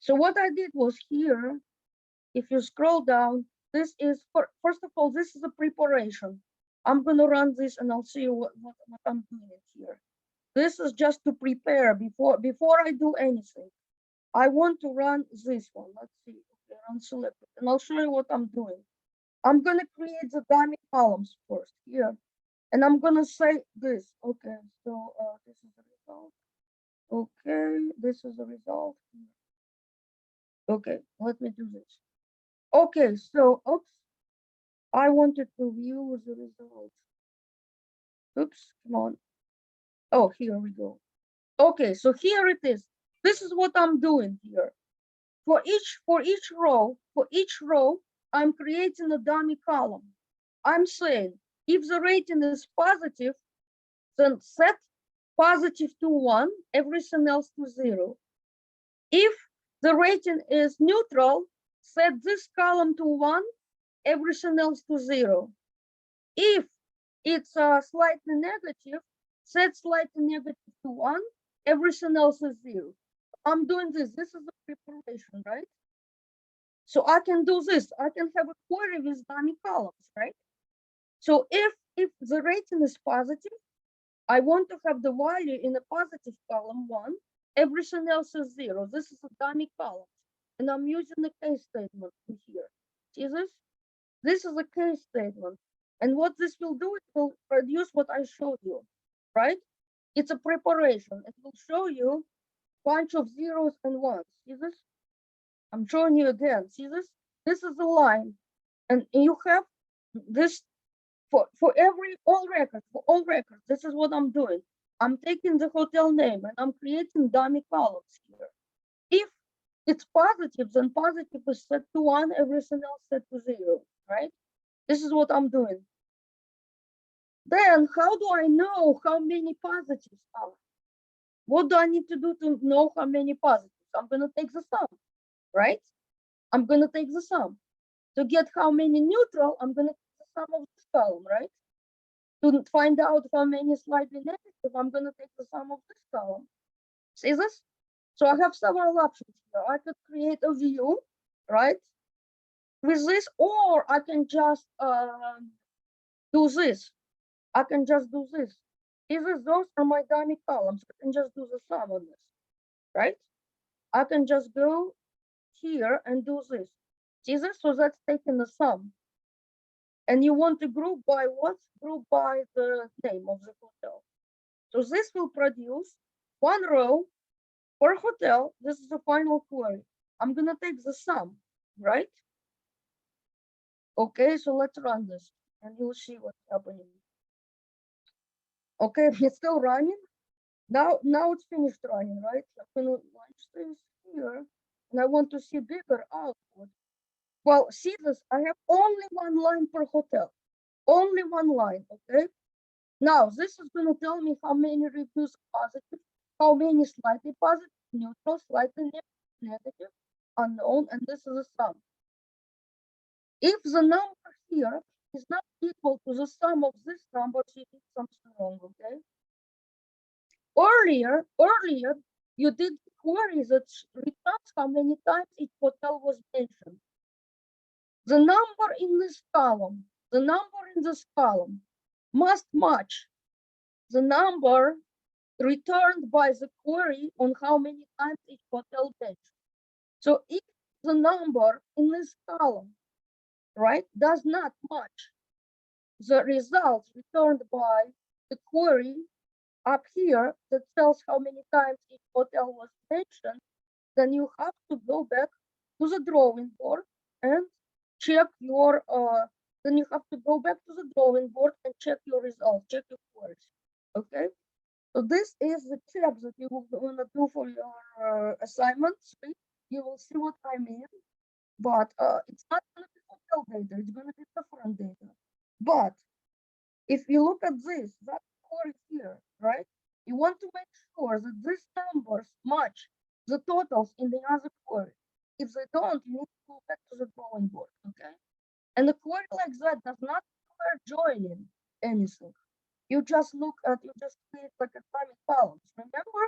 So what I did was here, if you scroll down, this is, first of all, this is a preparation. I'm gonna run this and I'll see you what I'm doing here. This is just to prepare before I do anything. I want to run this one. Let's see, okay, run selected, and I'll show you what I'm doing. I'm gonna create the dummy columns first here, and I'm gonna say this. Okay, so this is the result. Okay, this is the result. Okay, let me do this. Okay, so oops, I wanted to view the result. Oops, come on. Oh, here we go. Okay, so here it is. This is what I'm doing here. For each row, I'm creating a dummy column. I'm saying if the rating is positive, then set positive to 1, everything else to 0. If the rating is neutral, set this column to 1, everything else to 0. If it's slightly negative, set slightly negative to 1, everything else is 0. I'm doing this. This is a preparation, right? So I can do this. I can have a query with dummy columns, right? So if the rating is positive, I want to have the value in the positive column 1, everything else is 0. This is a dummy column. And I'm using the case statement here. See this? This is a case statement. And what this will do, it will produce what I showed you, right? It's a preparation. It will show you a bunch of zeros and ones. See this? I'm showing you again. See this? This is the line. And you have this for all records, this is what I'm doing. I'm taking the hotel name and I'm creating dummy columns here. If it's positive, then positive is set to 1, everything else set to 0, right? This is what I'm doing. Then how do I know how many positives are? What do I need to do to know how many positives? I'm gonna take the sum, right? I'm gonna take the sum. To get how many neutral, I'm gonna take the sum of this column, right? To find out how many slightly negative, I'm gonna take the sum of this column. See this? So I have several options here. I could create a view, right? With this, or I can just do this. I can just do this. Those are my dummy columns. I can just do the sum on this, right? I can just go here and do this. See this? So that's taking the sum. And you want to group by what? Group by the name of the hotel. So this will produce one row per hotel. This is the final query. I'm gonna take the sum, right? Okay, so let's run this and you'll see what's happening. Okay, it's still running. Now it's finished running, right? I'm gonna launch this here and I want to see bigger output. Well, see this, I have only one line per hotel. Only one line, okay? Now, this is going to tell me how many reviews are positive, how many slightly positive, neutral, slightly negative, unknown, and this is a sum. If the number here is not equal to the sum of these numbers, you did something wrong, okay? Earlier, you did query that returns how many times each hotel was mentioned. The number in this column, must match the number returned by the query on how many times each hotel mentioned. So if the number in this column, right, does not match the results returned by the query up here that tells how many times each hotel was mentioned, then you have to go back to the drawing board and check your then you have to go back to the drawing board and check your results, check your queries. Okay, so this is the check that you want to do for your assignments. You will see what I mean, but it's not going to be hotel data, it's going to be different data. But if you look at this, that query here, right? You want to make sure that these numbers match the totals in the other query. If they don't, you need to go back to the drawing board, okay? And a query like that does not require joining anything. You just create like a tiny columns. Remember,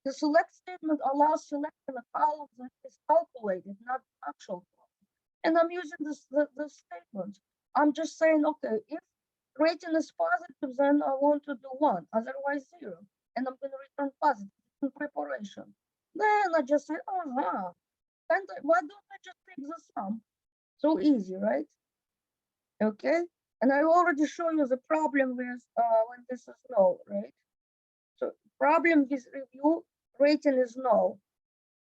the select statement allows selecting a column that is calculated, not actual column. And I'm using this statement. I'm just saying, okay, if rating is positive, then I want to do 1, otherwise 0. And I'm going to return positive in preparation. Then I just say, oh, and why don't I just take the sum? So easy, right? Okay. And I already show you the problem with when this is null, right? So problem with review rating is null.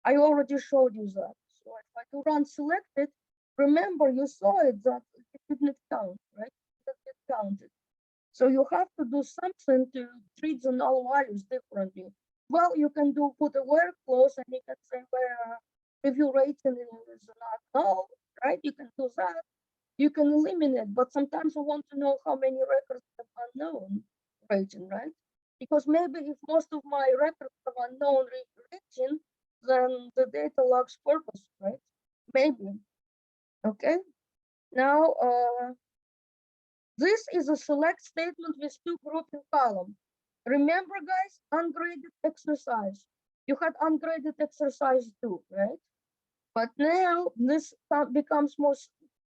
I already showed you that. So if I do run selected, remember you saw it that it didn't count, right? It didn't get counted. So you have to do something to treat the null values differently. Well, you can put a where clause and you can say where review rating is not null, right? You can do that. You can eliminate, but sometimes I want to know how many records have unknown rating, right? Because maybe if most of my records have unknown rating, then the data lacks purpose, right? Maybe. Okay. Now, this is a select statement with 2 grouping columns. Remember, guys, ungraded exercise. You had ungraded exercise 2, right? But now this becomes more.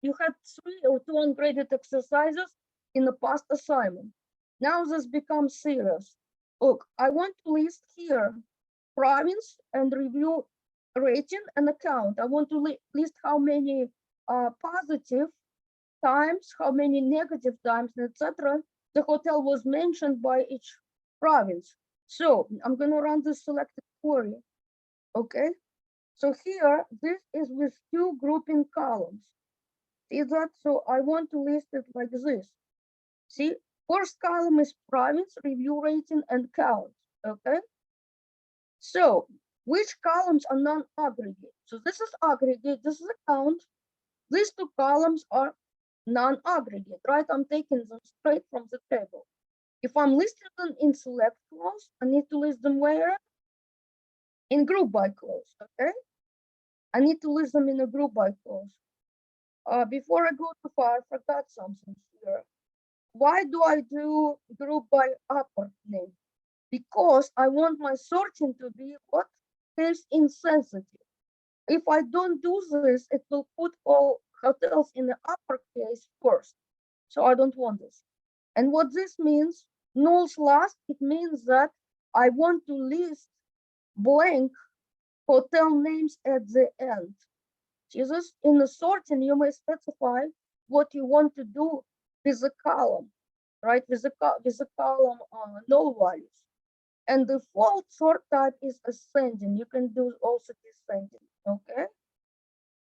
You had 3 or 2 ungraded exercises in the past assignment. Now this becomes serious. Look, I want to list here province and review rating and account. I want to list how many positive times, how many negative times, etc. the hotel was mentioned by each province. So I'm going to run this selected query. Okay. So here, this is with 2 grouping columns. See that? So I want to list it like this. See, first column is province, review rating, and count. Okay. So which columns are non-aggregate? So this is aggregate, this is account. These 2 columns are non-aggregate, right? I'm taking them straight from the table. If I'm listing them in select clause, I need to list them where? In group by clause, okay? I need to list them in a group by clause. Before I go too far, I forgot something here. Why do I do group by upper name? Because I want my sorting to be what? Case insensitive. If I don't do this, it will put all hotels in the uppercase first. So I don't want this. And what this means, nulls last, it means that I want to list blank hotel names at the end. Jesus, in the sorting, you may specify what you want to do with the column, right? With the column null values. And the default sort type is ascending. You can do also descending, okay?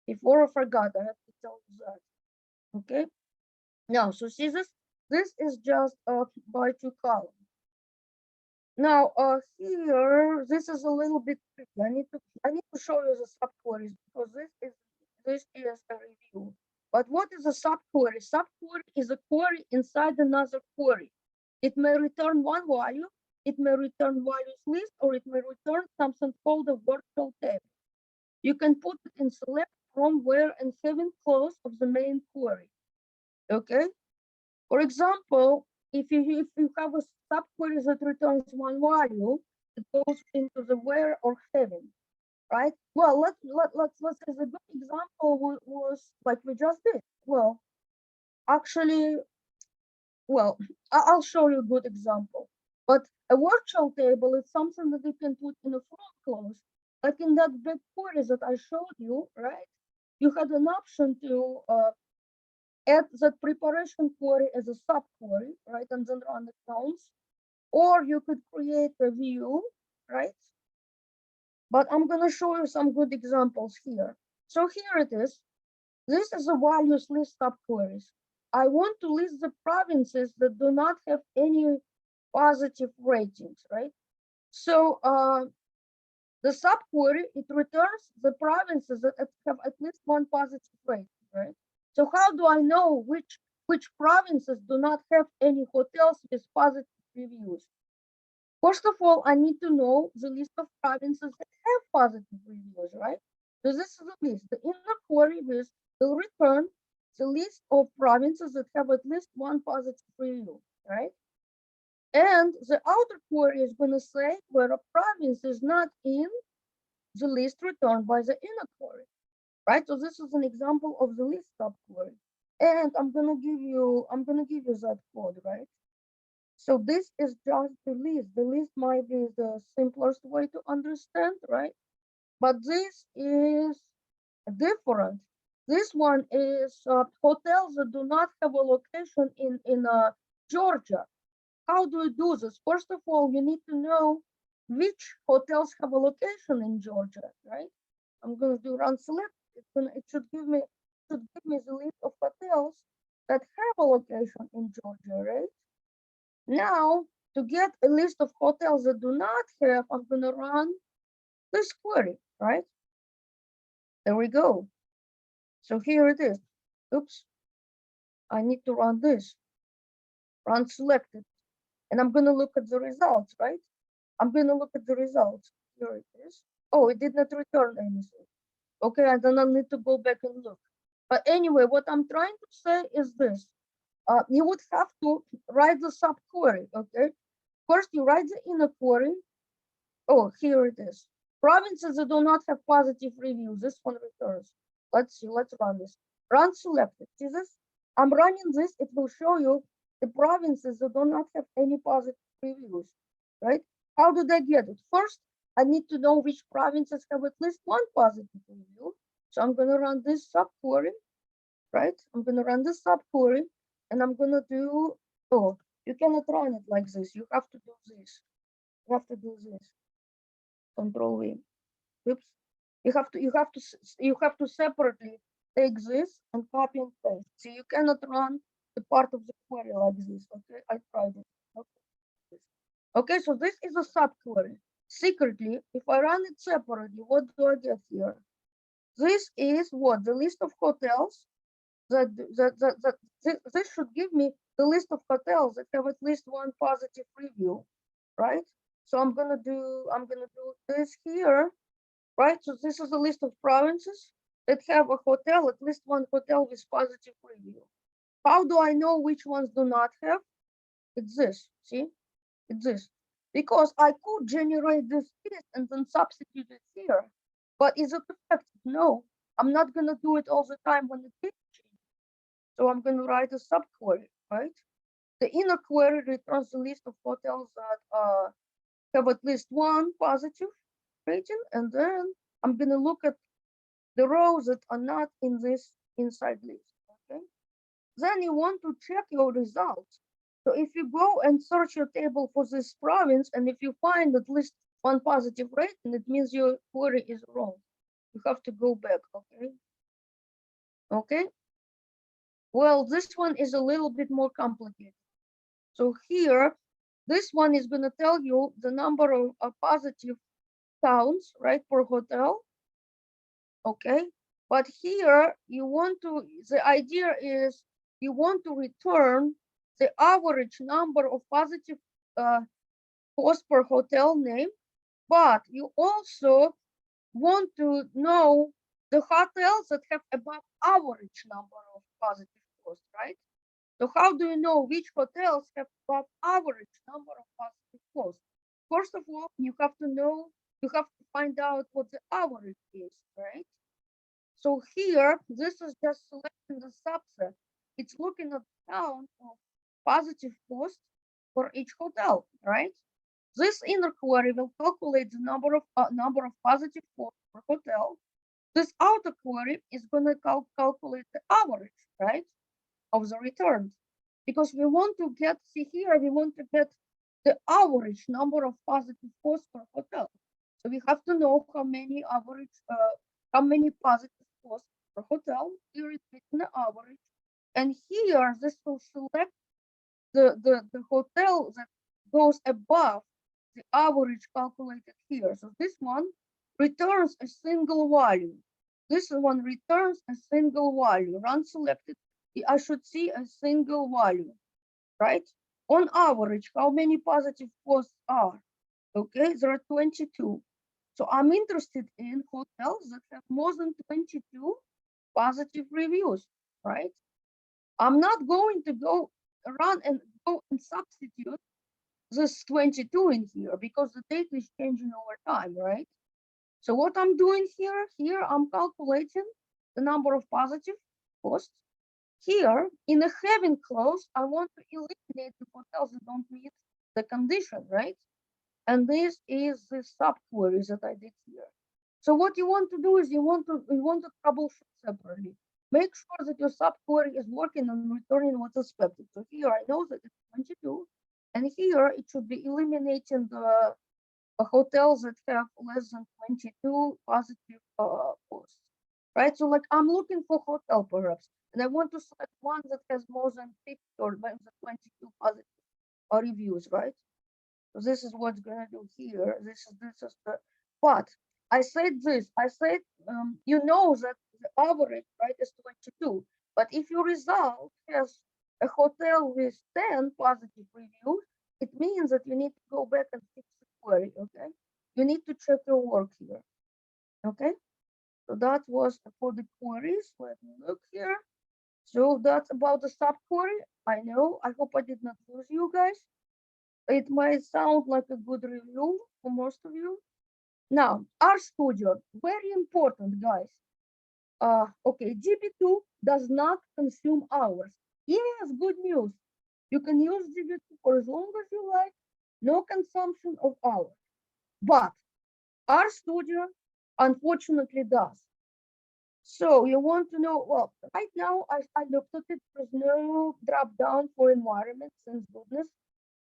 Before I forgot, I have to tell you that, okay? Now, so see this is just by 2 columns. Now, here, this is a little bit tricky. I need to show you the subqueries because this is a review. But what is a subquery? Subquery is a query inside another query. It may return one value, it may return values list, or it may return something called a virtual table. You can put it in select from, where, and having clause of the main query. Okay, For example, if you have a subquery that returns one value, it goes into the where or having, right? Well, let's say the good example was like we just did. Well, actually, well, I'll show you a good example. But a virtual table is something that you can put in a front clause. Like in that big query that I showed you, right? You had an option to add that preparation query as a subquery, right? And then run the counts. Or you could create a view, right? But I'm going to show you some good examples here. So here it is. This is a values list subqueries. I want to list the provinces that do not have any positive ratings, right? So the subquery, it returns the provinces that have at least one positive rating, right? So how do I know which provinces do not have any hotels with positive reviews? First of all, I need to know the list of provinces that have positive reviews, right? So this is the list. The inner query will return the list of provinces that have at least one positive review, right? And the outer query is going to say where a province is not in the list returned by the inner query, right? So this is an example of the list subquery. And I'm gonna give you that code, right? So this is just the list. The list might be the simplest way to understand, right? But this is different. This one is hotels that do not have a location in Georgia. How do you do this? First of all, you need to know which hotels have a location in Georgia, right? I'm going to do run select. It should give me the list of hotels that have a location in Georgia, right? Now, to get a list of hotels that do not have, I'm going to run this query, right? There we go. So here it is. Oops. I need to run this. Run selected. And I'm going to look at the results, right? I'm going to look at the results. Here it is. Oh, it did not return anything. Okay, I don't need to go back and look. But anyway, what I'm trying to say is this. You would have to write the subquery, okay? First, you write the inner query. Oh, here it is. Provinces that do not have positive reviews. This one returns. Let's see, let's run this. Run selected. See this? I'm running this. It will show you the provinces that do not have any positive reviews, right? How do they get it? First, I need to know which provinces have at least one positive review. So I'm going to run this subquery, right? I'm going to run this subquery and I'm going to do, oh, you cannot run it like this. You have to do this. You have to do this. Control V. Oops. You have to separately take this and copy and paste. So you cannot run the part of the query like this. Okay, I tried it. Okay, so this is a subquery. Secretly, if I run it separately, what do I get here? This is what the list of hotels this should give me the list of hotels that have at least one positive review, right? So I'm gonna do this here, right? So this is a list of provinces that have a hotel, at least one hotel with positive review. How do I know which ones do not have? It's this, see? It's this. Because I could generate this list and then substitute it here. But is it effective? No. I'm not gonna do it all the time when it gets changed. So I'm gonna write a subquery, right? The inner query returns the list of hotels that have at least one positive rating, and then I'm gonna look at the rows that are not in this inside list, okay? Then you want to check your results. So if you go and search your table for this province, and if you find at least one positive rating, it means your query is wrong. You have to go back, okay? Okay? Well, this one is a little bit more complicated. So here, this one is gonna tell you the number of positive counts, right, per hotel. Okay, but here you want to, the idea is you want to return the average number of positive cost per hotel name, but you also want to know the hotels that have above average number of positive costs, right? So how do you know which hotels have above average number of positive posts? First of all, you have to find out what the average is, right? So here, this is just selecting the subset. It's looking at the count of positive posts for each hotel, right? This inner query will calculate the number of positive posts per hotel. This outer query is going to calculate the average, right, of the returns, because we want to get, see here, we want to get the average number of positive posts per hotel. So we have to know how many positive posts per hotel. Here is written the average, and here this will select the hotel that goes above the average calculated here. So this one returns a single value. This one returns a single value. Run selected. I should see a single value, right? On average, how many positive posts are? Okay, there are 22. So I'm interested in hotels that have more than 22 positive reviews, right? I'm not going to go and substitute this 22 in here because the data is changing over time, right? So what I'm doing here I'm calculating the number of positive posts. Here in the having clause, I want to eliminate the hotels that don't meet the condition, right? And this is the subqueries that I did here. So what you want to do is you want to troubleshoot separately. Make sure that your subquery is working and returning what's expected. So here I know that it's 22, and here it should be eliminating the hotels that have less than 22 positive posts, right? So like I'm looking for hotel perhaps, and I want to select one that has more than 50 or more than 22 positive reviews, right? So this is what's gonna do here. This is the, but I said this, you know that the average, right, is 22. But if your result has a hotel with 10 positive reviews, it means that you need to go back and fix the query, okay? You need to check your work here, okay? So that was for the queries. Let me look here. So that's about the subquery. I know, I hope I did not lose you guys. It might sound like a good review for most of you. Now, RStudio, very important, guys. Okay, DB2 does not consume hours. Here's good news. You can use DB2 for as long as you like, no consumption of hours. But RStudio, unfortunately, does. So you want to know, well, right now I looked at it, there's no drop down for environment, thank goodness.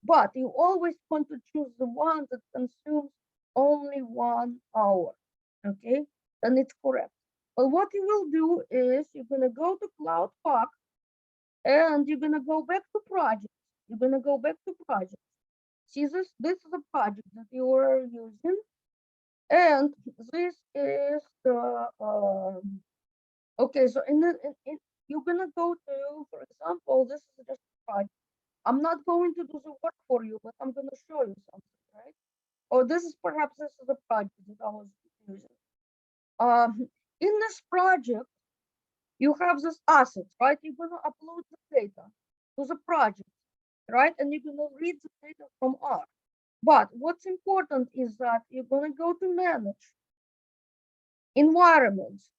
But you always want to choose the one that consumes only 1 hour, okay? Then it's correct. But what you will do is you're gonna go to Cloud Pack and you're gonna go back to projects. You're gonna go back to projects. See this is a project that you are using, and this is the okay. So you're gonna go to, for example, this is just a project. I'm not going to do the work for you, but I'm going to show you something, right? Or this is a project that I was using. In this project, you have this assets, right? You're going to upload the data to the project, right? And you're going to read the data from R. But what's important is that you're going to go to manage environments.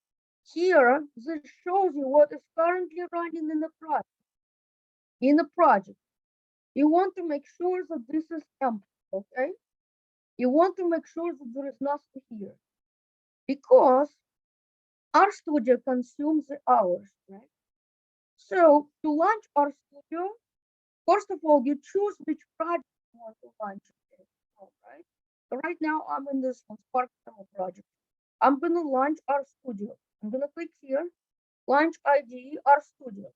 Here, this shows you what is currently running in the project. You want to make sure that this is empty, okay? You want to make sure that there is nothing here, because RStudio consumes the hours, right? So to launch RStudio, first of all, you choose which project you want to launch, right? So right now I'm in this one, Spark demo project. I'm gonna launch RStudio. I'm gonna click here, launch IDE RStudio.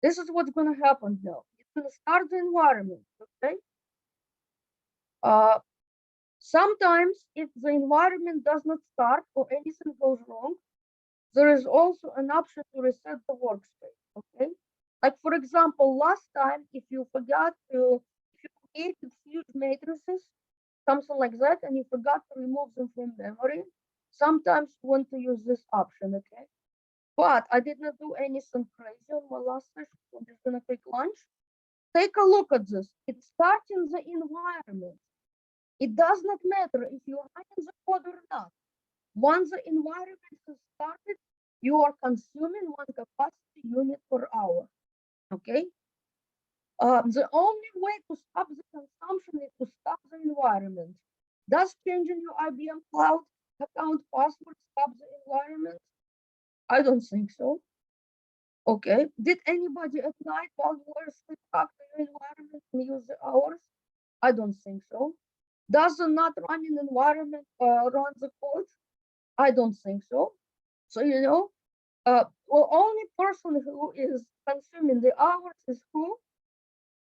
This is what's gonna happen now. It's gonna start the environment, okay? Sometimes if the environment does not start or anything goes wrong, there is also an option to reset the workspace, okay? Like for example, last time, if you created huge matrices, something like that, and you forgot to remove them from memory, sometimes you want to use this option, okay? But I did not do anything crazy on my last session. So I'm just gonna take lunch. Take a look at this. It starts in the environment. It does not matter if you're running the code or not. Once the environment has started, you are consuming one capacity unit per hour. Okay? The only way to stop the consumption is to stop the environment. Does changing your IBM Cloud account password stop the environment? I don't think so. Okay. Did anybody at night while you were asleep hack the environment and use the hours? I don't think so. Does the not running environment run the code? I don't think so. So, well, only person who is consuming the hours is who?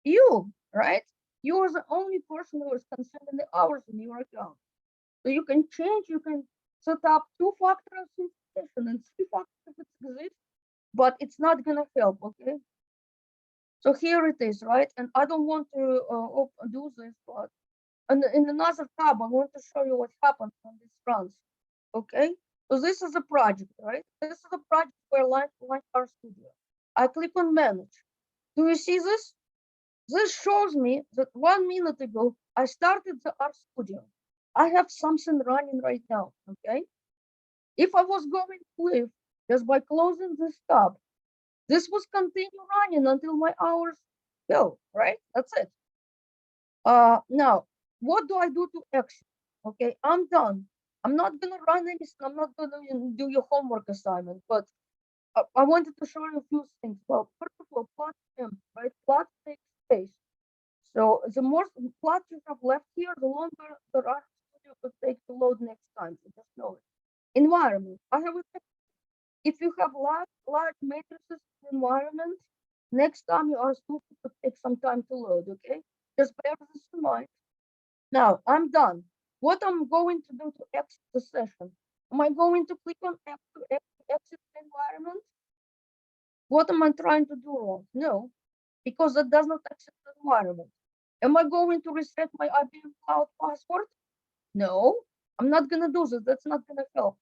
You, right? You are the only person who is consuming the hours in your account. So you can change, you can set up two-factor authentication and three-factor if it exists, but it's not gonna help, okay? So here it is, right? And I don't want to do this, but in another tab, I want to show you what happens when this runs, okay? So this is a project, right? This is a project where like RStudio. I click on manage. Do you see this? This shows me that 1 minute ago, I started the RStudio. I have something running right now, okay? If I was going to leave just by closing this tab, this was continue running until my hours go, right? That's it. Now, what do I do to exit? Okay, I'm done. I'm not gonna run anything. I'm not gonna do your homework assignment, but I wanted to show you a few things. Well, first of all, plot M, right? Plot takes space. So the more plots you have left here, the longer the RStudio could take to load next time. So just know it. Environment. I have a if you have large matrices in environment, next time your RStudio could take some time to load, okay? Just bear this in mind. Now, I'm done. What I'm going to do to exit the session? Am I going to click on F to exit the environment? What am I trying to do wrong? No, because that does not exit the environment. Am I going to reset my IBM Cloud password? No, I'm not gonna do this. That's not gonna help.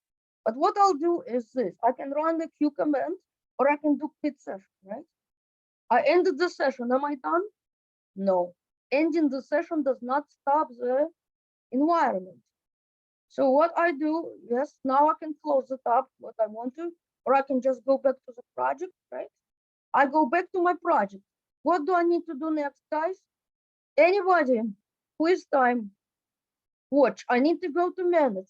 But what I'll do is this. I can run the Q command or I can do quit session, right? I ended the session. Am I done? No. Ending the session does not stop the environment. So what I do, yes, now I can close the tab, what I want to, or I can just go back to the project, right? I go back to my project. What do I need to do next, guys? Anybody? Quiz time. Watch, I need to go to manage.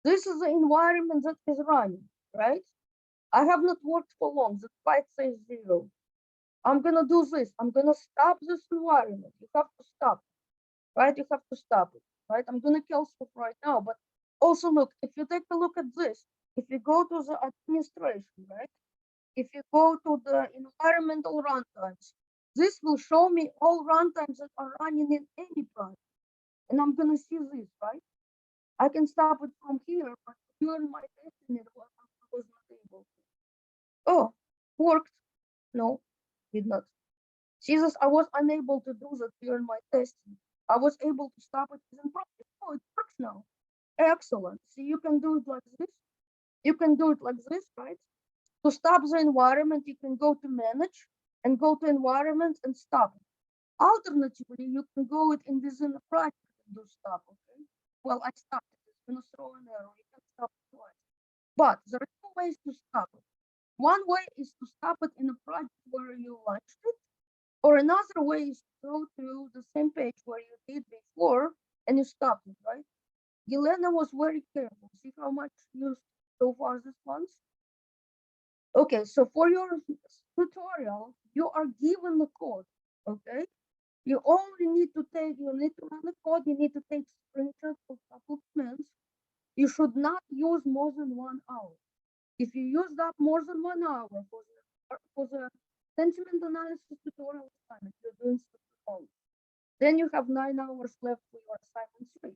This is the environment that is running, right? I have not worked for long, that's why it says 0. I'm gonna do this, I'm gonna stop this environment. You have to stop, right? You have to stop it, right? I'm gonna kill stuff right now, but also look, if you take a look at this, if you go to the administration, right? If you go to the environmental runtimes, this will show me all runtimes that are running in any project. And I'm gonna see this, right? I can stop it from here, but during my testing, I was not able to. Oh, worked. No, did not. Jesus, I was unable to do that during my testing. I was able to stop it in practice. Oh, it works now. Excellent. See, you can do it like this. You can do it like this, right? To stop the environment, you can go to manage and go to environment and stop it. Alternatively, you can go it in within the project and do stop, okay? Well, I stopped it. It's gonna throw an error. You can stop it twice. But there are two ways to stop it. One way is to stop it in a project where you launched it, or another way is to go to the same page where you did before and you stopped it, right? Yelena was very careful. See how much used so far this month? Okay, so for your tutorial, you are given the code, okay? You only need to run the code, you need to take screenshots of couple commands. You should not use more than 1 hour. If you used up more than 1 hour for the sentiment analysis tutorial assignment, you're doing stuff wrong. Then you have 9 hours left for your assignment 3.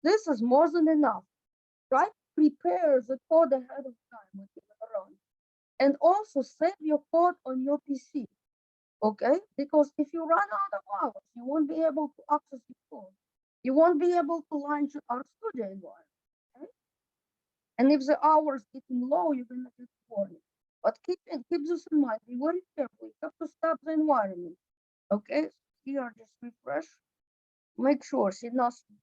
This is more than enough. Try to prepare the code ahead of time when you're run. And also save your code on your PC. Okay? Because if you run out of hours, you won't be able to access your code. You won't be able to launch our studio environment. Okay? And if the hours getting low, you're gonna get warning. But keep this in mind. Be very careful. You have to stop the environment. Okay. Here, just refresh. Make sure. See nothing.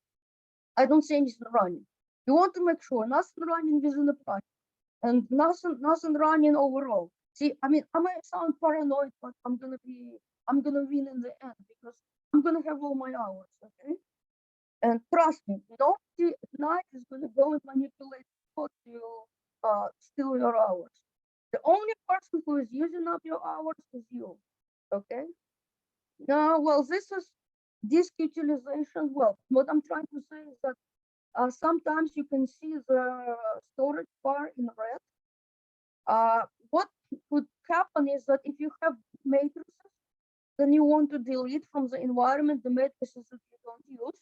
I don't see anything running. You want to make sure nothing running within the project and nothing running overall. See, I mean, I might sound paranoid, but I'm gonna win in the end because I'm gonna have all my hours. Okay. And trust me, nobody at night is gonna go and manipulate code to steal your hours. The only person who is using up your hours is you. Okay. Now, well, this is disk utilization. Well, what I'm trying to say is that sometimes you can see the storage bar in red. What could happen is that if you have matrices, then you want to delete from the environment the matrices that you don't use.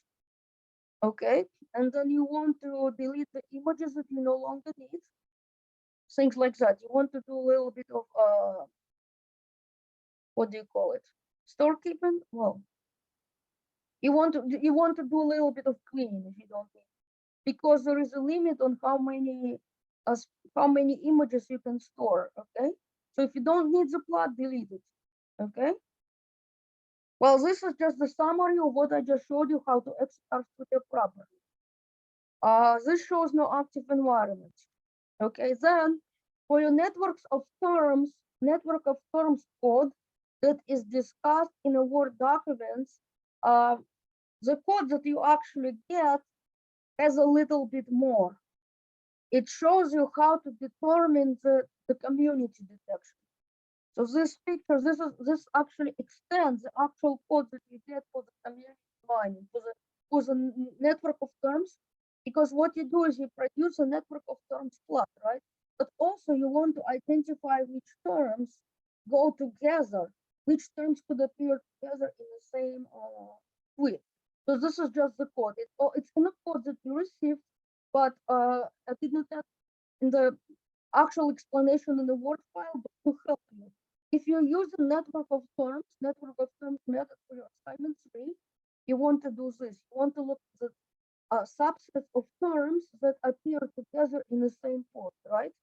Okay, and then you want to delete the images that you no longer need. Things like that. You want to do a little bit of what do you call it? Storekeeping. Well, you want to do a little bit of cleaning if you don't need, because there is a limit on how many images you can store. Okay, so if you don't need the plot, delete it. Okay. Well, this is just the summary of what I just showed you how to execute RStudio properly. This shows no active environment. Okay, then for your network of terms code that is discussed in a Word document, the code that you actually get has a little bit more. It shows you how to determine the community detection. So this picture, this actually extends the actual code that you get for the community mining, for the network of terms, because what you do is you produce a network of terms plot, right? But also you want to identify which terms go together, which terms could appear together in the same tweet. So this is just the code. It's in the code that you received, but I did not add in the actual explanation in the Word file, but to help you. If you use a network of terms method for your assignment 3, you want to do this. You want to look at the subset of terms that appear together in the same pod, right?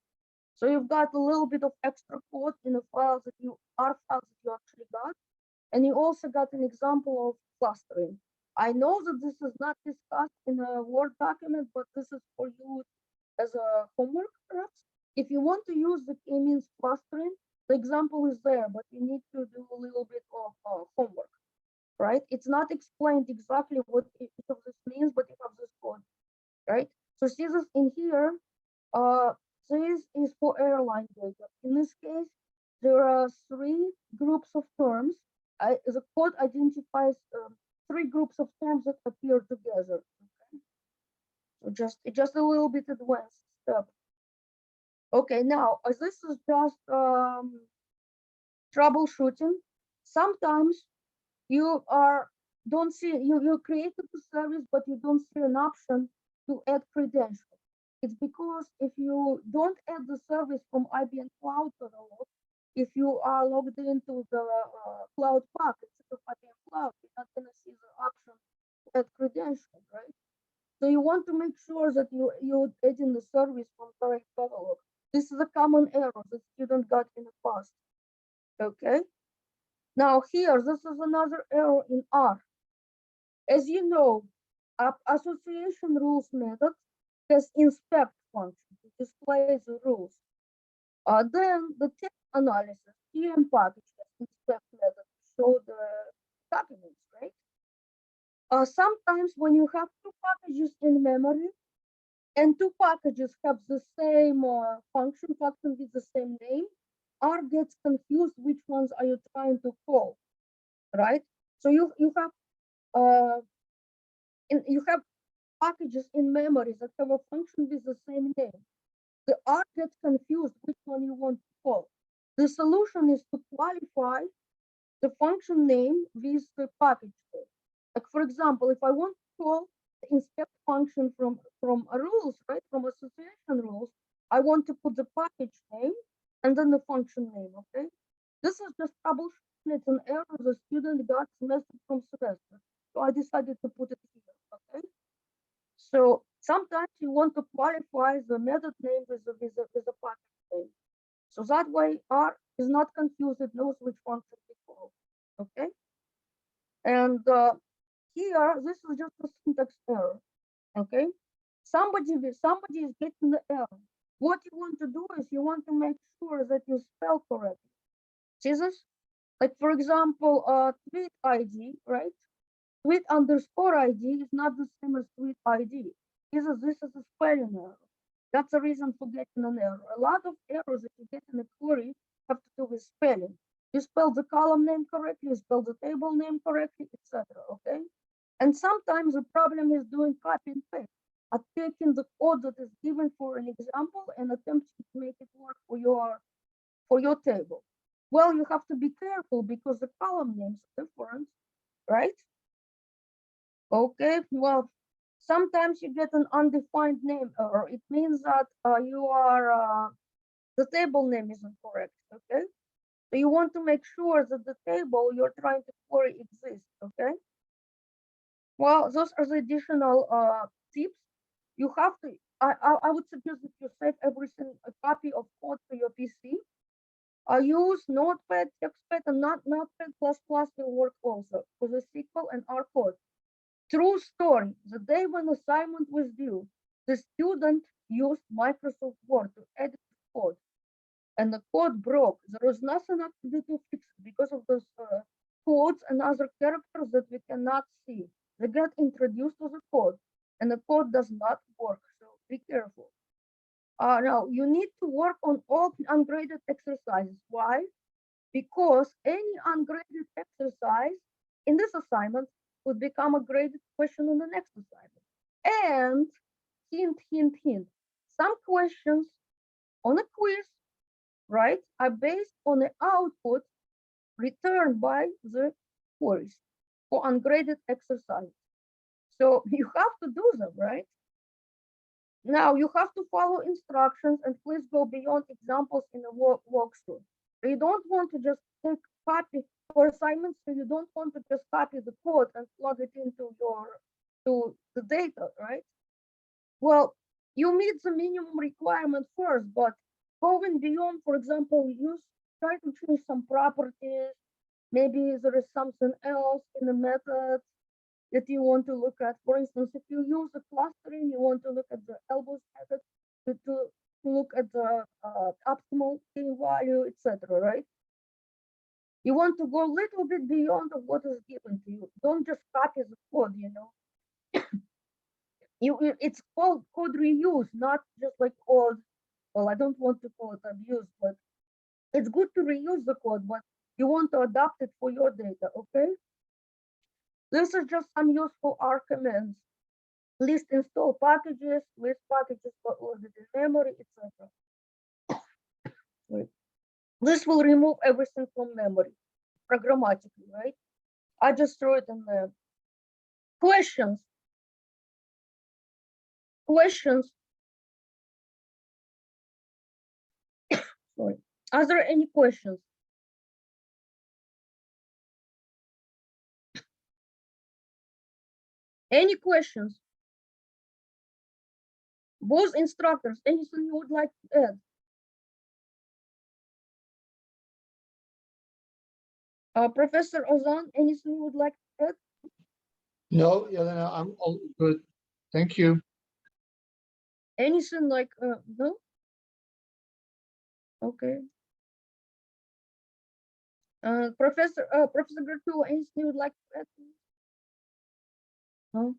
So you've got a little bit of extra code in the files that you actually got, and you also got an example of clustering. I know that this is not discussed in a Word document, but this is for you as a homework, perhaps. If you want to use the k-means clustering, the example is there, but you need to do a little bit of homework, right? It's not explained exactly what each of this means, but you have this code, right? So see this in here. This is for airline data. In this case, there are 3 groups of terms. The code identifies 3 groups of terms that appear together. Okay? So just a little bit advanced step. Okay, now this is just troubleshooting. Sometimes you don't see you created the service, but you don't see an option to add credentials. It's because if you don't add the service from IBM Cloud Catalog, if you are logged into the Cloud Pack instead of IBM Cloud, you're not going to see the option to add credentials, right? So you want to make sure that you add in the service from correct catalog. This is a common error that student got in the past. Okay. Now here, this is another error in R. As you know, association rules method has inspect function to display the rules. Then the text analysis TM package has inspect method to show the documents, right? Sometimes when you have 2 packages in memory and 2 packages have the same function with the same name, R gets confused which ones are you trying to call, right? So you have packages in memory that have a function with the same name. The R gets confused which one you want to call. The solution is to qualify the function name with the package name. Like for example, if I want to call the inspect function from rules, right, from association rules, I want to put the package name and then the function name, okay? This is just troubleshooting. It's an error the student got semester from semester. So I decided to put it here, okay? So sometimes you want to qualify the method name with a package name. So that way R is not confused, it knows which one should be called, okay? And here, this is just a syntax error, okay? Somebody is getting the error. What you want to do is you want to make sure that you spell correctly. See this? Like for example, tweet ID, right? Tweet underscore ID is not the same as tweet ID. This is a spelling error. That's the reason for getting an error. A lot of errors that you get in a query have to do with spelling. You spell the column name correctly, you spell the table name correctly, etc. Okay? And sometimes the problem is doing copy and paste, at taking the code that is given for an example and attempting to make it work for your table. Well, you have to be careful because the column names are different, right? Okay, well, sometimes you get an undefined name error. It means that the table name isn't correct, okay? So you want to make sure that the table you're trying to query exists, okay? Well, those are the additional tips. You have to, I would suggest that you save everything, a copy of code to your PC. Use Notepad, TextPad, and not Notepad++ will work also for the SQL and R code. True story, the day when assignment was due, the student used Microsoft Word to edit the code, and the code broke. There was nothing I could do to fix it because of those codes and other characters that we cannot see. They get introduced to the code, and the code does not work, so be careful. Now, you need to work on all ungraded exercises. Why? Because any ungraded exercise in this assignment would become a graded question on the next assignment. And hint, hint, hint, some questions on a quiz, right, are based on the output returned by the queries for ungraded exercises. So you have to do them, right? Now you have to follow instructions and please go beyond examples in the walkthrough. You don't want to just take copy for assignments, so you don't want to just copy the code and plug it into the data, right? Well, you meet the minimum requirement first, but going beyond, for example, you try to change some properties. Maybe there is something else in the method that you want to look at. For instance, if you use a clustering, you want to look at the elbows method to look at the optimal gain value, etc. Right? You want to go a little bit beyond of what is given to you. Don't just copy the code, you know. It's called code reuse, not just like code. Well, I don't want to call it abuse, but it's good to reuse the code, but you want to adapt it for your data, okay? This is just some useful R commands. List install packages, list packages loaded in memory, etc. This will remove everything from memory, programmatically, right? I just throw it in there. Questions. Sorry. Are there any questions? Any questions? Both instructors, anything you would like to add? Professor Ozan, anything you would like to add? No, Elena, I'm all good. Thank you. Anything like, no? Okay. Professor Gertrude, anything you would like to add? No?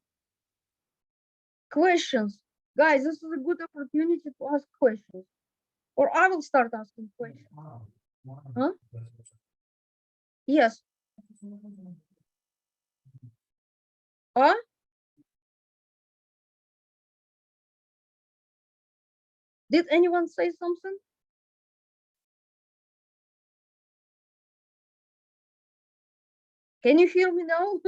Questions. Guys, this is a good opportunity to ask questions. Or I will start asking questions. Huh? Yes. Huh? Did anyone say something? Can you hear me now?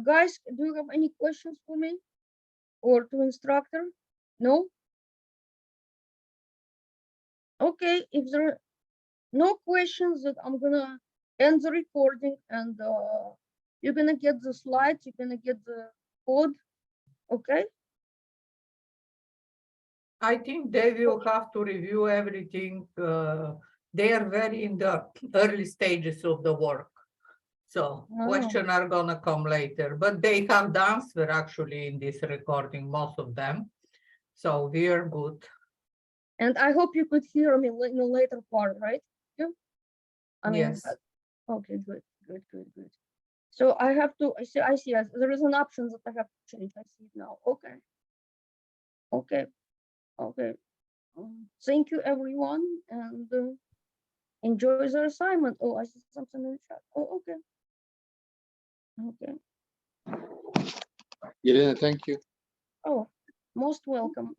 Guys, do you have any questions for me or to instructor? No? Okay, if there are no questions, that I'm gonna end the recording and you're gonna get the slides, you're gonna get the code, okay? I think they will have to review everything. They are very in the early stages of the work. So Oh. questions are gonna come later, but they have the answer actually in this recording, most of them. So we are good. And I hope you could hear me in the later part, right? Yeah. I mean, Yes. okay, good. So I have to, I see, there is an option that I have to change. I see it now. Okay. Thank you, everyone, and enjoy the assignment. Oh, I see something in the chat. Oh, okay. Yelena, thank you. Oh, most welcome.